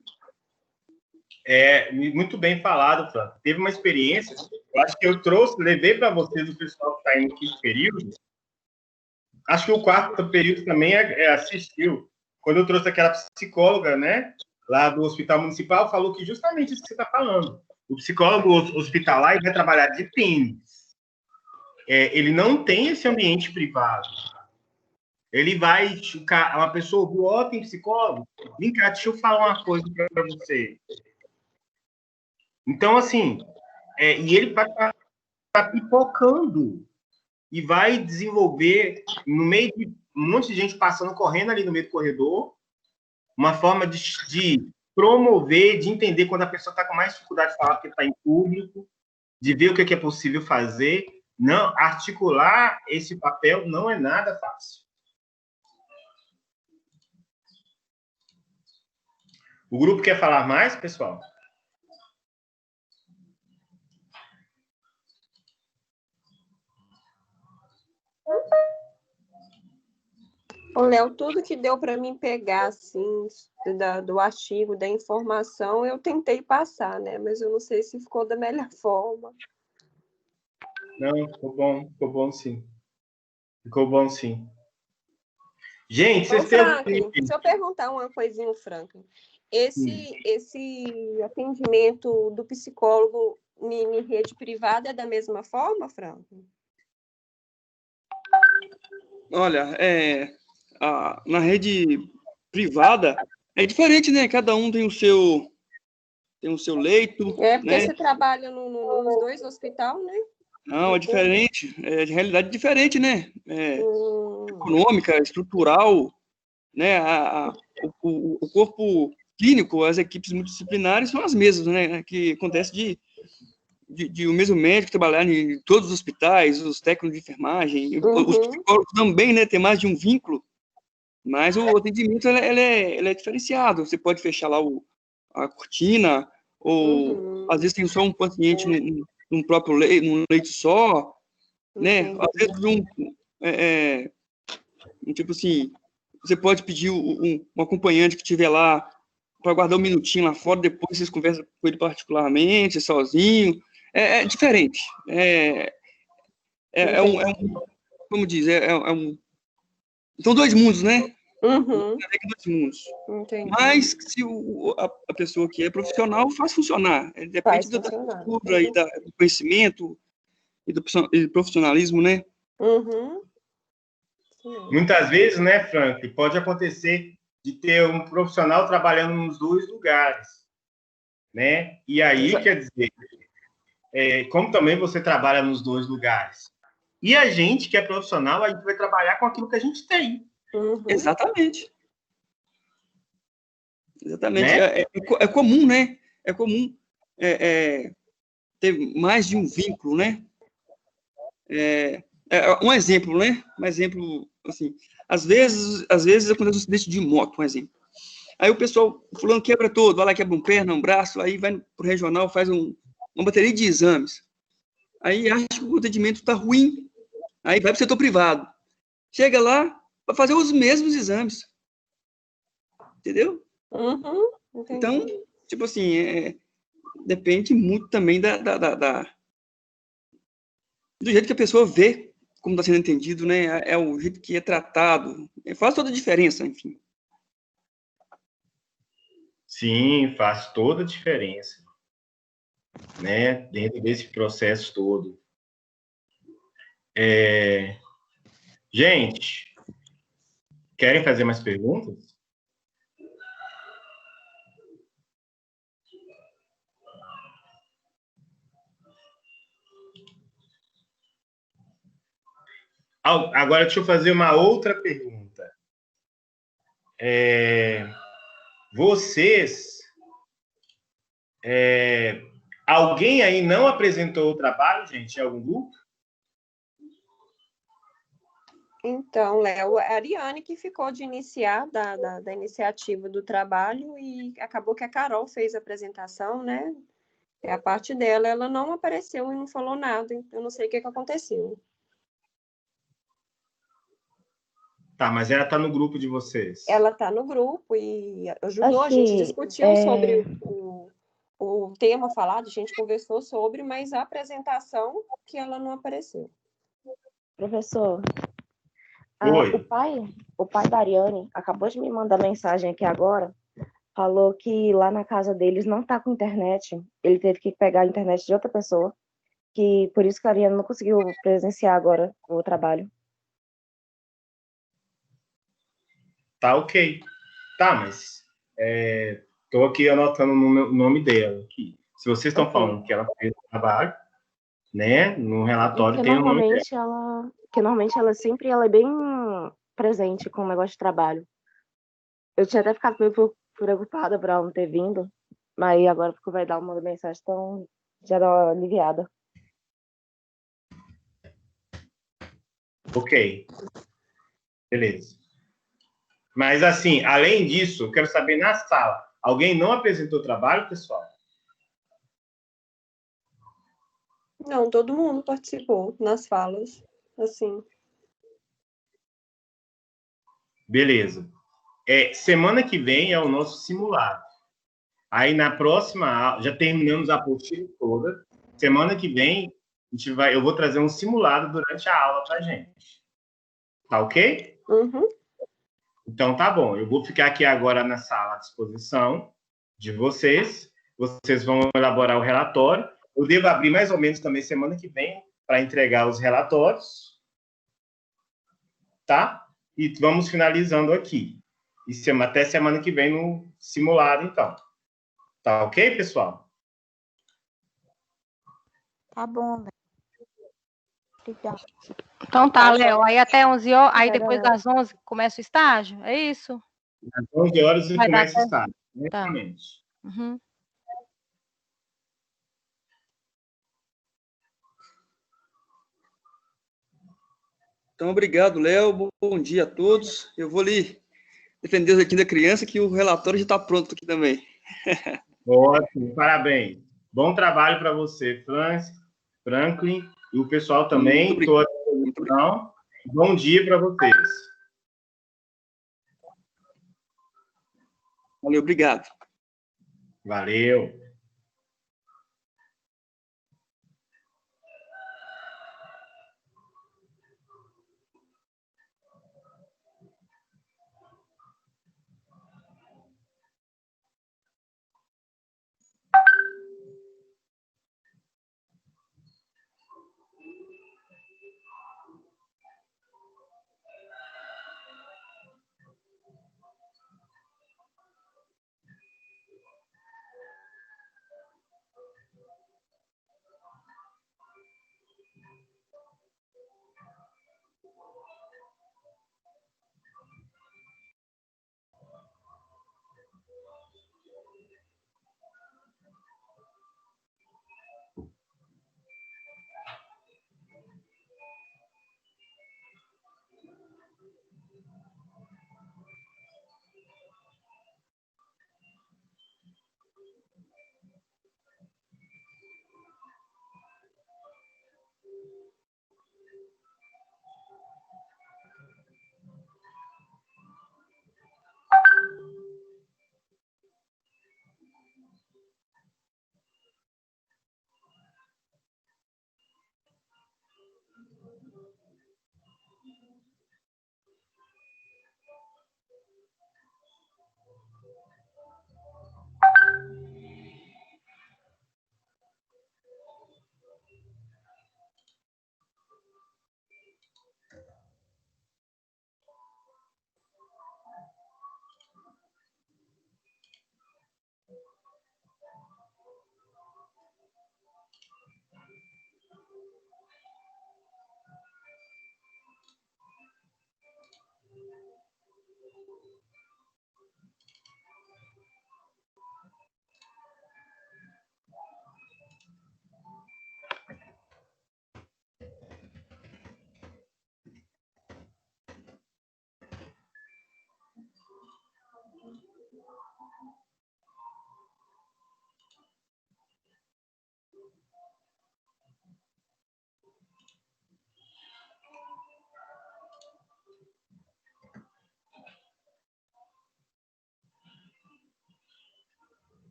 Muito bem falado, Fran. Teve uma experiência, eu acho que eu levei para vocês o pessoal que está indo no quinto período. Acho que o quarto período também assistiu. Quando eu trouxe aquela psicóloga, né, lá do Hospital Municipal, falou que justamente isso que você está falando. O psicólogo hospitalar ele vai trabalhar de tênis. Ele não tem esse ambiente privado. Ele vai chucar. Uma pessoa ouviu, tem psicólogo? Vem cá, deixa eu falar uma coisa para você. Então, assim, e ele vai estar pipocando e vai desenvolver, no meio de um monte de gente passando, correndo ali no meio do corredor, uma forma de promover, de entender quando a pessoa está com mais dificuldade de falar porque está em público, de ver o que é possível fazer. Não, articular esse papel não é nada fácil. O grupo quer falar mais, pessoal? Ô, Léo, tudo que deu para mim pegar, assim, do artigo, da informação, eu tentei passar, né? Mas eu não sei se ficou da melhor forma. Não, ficou bom sim. Ficou bom sim. Gente, vocês Franklin, deixa eu perguntar uma coisinha, Franklin. Esse atendimento do psicólogo em rede privada é da mesma forma, Franklin? Olha, na rede privada é diferente, né? Cada um tem o seu leito. Porque né? você trabalha nos dois hospitais, né? Não, é diferente, de realidade diferente, né? Econômica, estrutural, né? O corpo clínico, as equipes multidisciplinares são as mesmas, né? Que acontece de o mesmo médico trabalhar em todos os hospitais, os técnicos de enfermagem, os psicólogos também, né? Tem mais de um vínculo, mas o atendimento ele é diferenciado. Você pode fechar lá a cortina, ou às vezes tem só um paciente num próprio leito, num leito só, né? Às vezes tipo assim, você pode pedir um acompanhante que estiver lá para guardar um minutinho lá fora, depois vocês conversam com ele particularmente, sozinho. É diferente. Como diz, são dois mundos, né? Uhum. Dois mundos. Entendi. Mas se a pessoa que é profissional faz funcionar. Depende da cultura e do conhecimento e do profissionalismo, né? Uhum. Muitas vezes, né, Frank, pode acontecer de ter um profissional trabalhando nos dois lugares, né? E aí, quer dizer, como também você trabalha nos dois lugares. E a gente, que é profissional, a gente vai trabalhar com aquilo que a gente tem. Uhum. Exatamente. Né? É comum, né? É comum ter mais de um vínculo, né? Um exemplo, né? Um exemplo, assim, às vezes acontece um acidente de moto, um exemplo. Aí o pessoal, fulano quebra todo, vai lá, quebra um perna, um braço, aí vai pro regional, faz uma bateria de exames. Aí acha que o atendimento está ruim, aí vai pro setor privado. Chega lá, para fazer os mesmos exames. Entendeu? Uhum, então, tipo assim, depende muito também do jeito que a pessoa vê como está sendo entendido, né? É o jeito que é tratado. Faz toda a diferença, enfim. Sim, faz toda a diferença, né? Dentro desse processo todo. Gente, querem fazer mais perguntas? Agora, deixa eu fazer uma outra pergunta. Alguém aí não apresentou o trabalho, gente, em algum grupo? Então, Léo, a Ariane que ficou de iniciar da iniciativa do trabalho e acabou que a Carol fez a apresentação, né? A parte dela, ela não apareceu e não falou nada. Eu não sei o que aconteceu. Tá, mas ela está no grupo de vocês. Ela está no grupo e ajudou, Assim, a gente discutiu sobre o tema falado, a gente conversou sobre, mas a apresentação que ela não apareceu. Professor, Oi. o pai da Ariane acabou de me mandar mensagem aqui agora, falou que lá na casa deles não está com internet, ele teve que pegar a internet de outra pessoa, que por isso que a Ariane não conseguiu presenciar agora o trabalho. Tá ok. Tá, mas tô aqui anotando o nome dela aqui. Se vocês estão falando que ela fez o trabalho, né, no relatório tem o nome dela. Que normalmente ela sempre é bem presente com o negócio de trabalho. Eu tinha até ficado meio preocupada por ela não ter vindo, mas agora porque vai dar uma mensagem, então já dá uma aliviada. Ok. Beleza. Mas, assim, além disso, eu quero saber na sala, alguém não apresentou trabalho, pessoal? Não, todo mundo participou nas falas, assim. Beleza. Semana que vem é o nosso simulado. Aí, na próxima aula, já terminamos a apostila toda. Semana que vem, eu vou trazer um simulado durante a aula pra gente. Tá ok? Uhum. Então, tá bom. Eu vou ficar aqui agora na sala à disposição de vocês. Vocês vão elaborar o relatório. Eu devo abrir mais ou menos também semana que vem para entregar os relatórios. Tá? E vamos finalizando aqui. E até semana que vem no simulado, então. Tá ok, pessoal? Tá bom, obrigada. Então tá, Léo. Aí até 11 horas, aí depois das 11 começa o estágio? É isso? Às 11 horas e Vai começa dar o estágio. Tá. Exatamente. Uhum. Então, obrigado, Léo. Bom dia a todos. Eu vou ali defender os direitos da criança, que o relatório já está pronto aqui também. Ótimo, parabéns. Bom trabalho para você, Franklin, e o pessoal também. Estou à disposição. Bom dia para vocês. Valeu, obrigado. Valeu.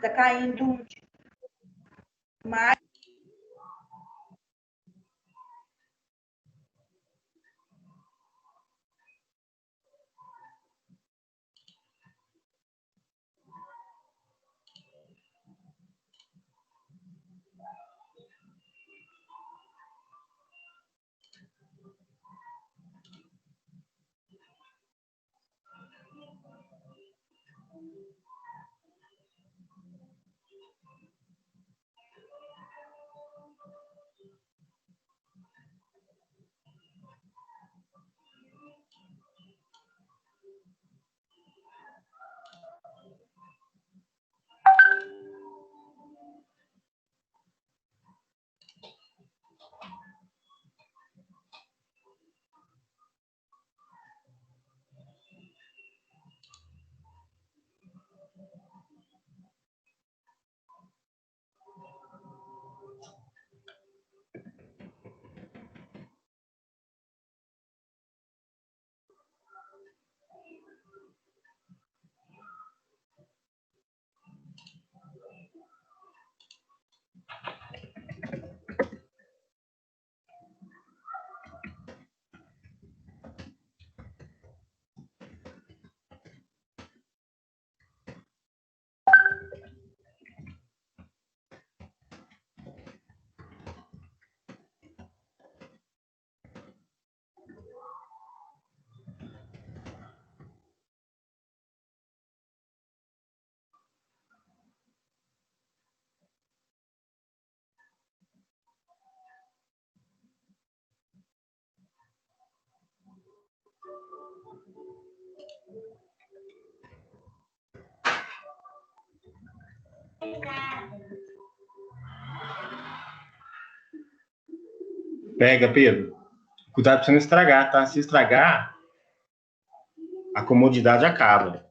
Está caindo mais. Pega, Pedro. Cuidado para você não estragar, tá? Se estragar, a comodidade acaba.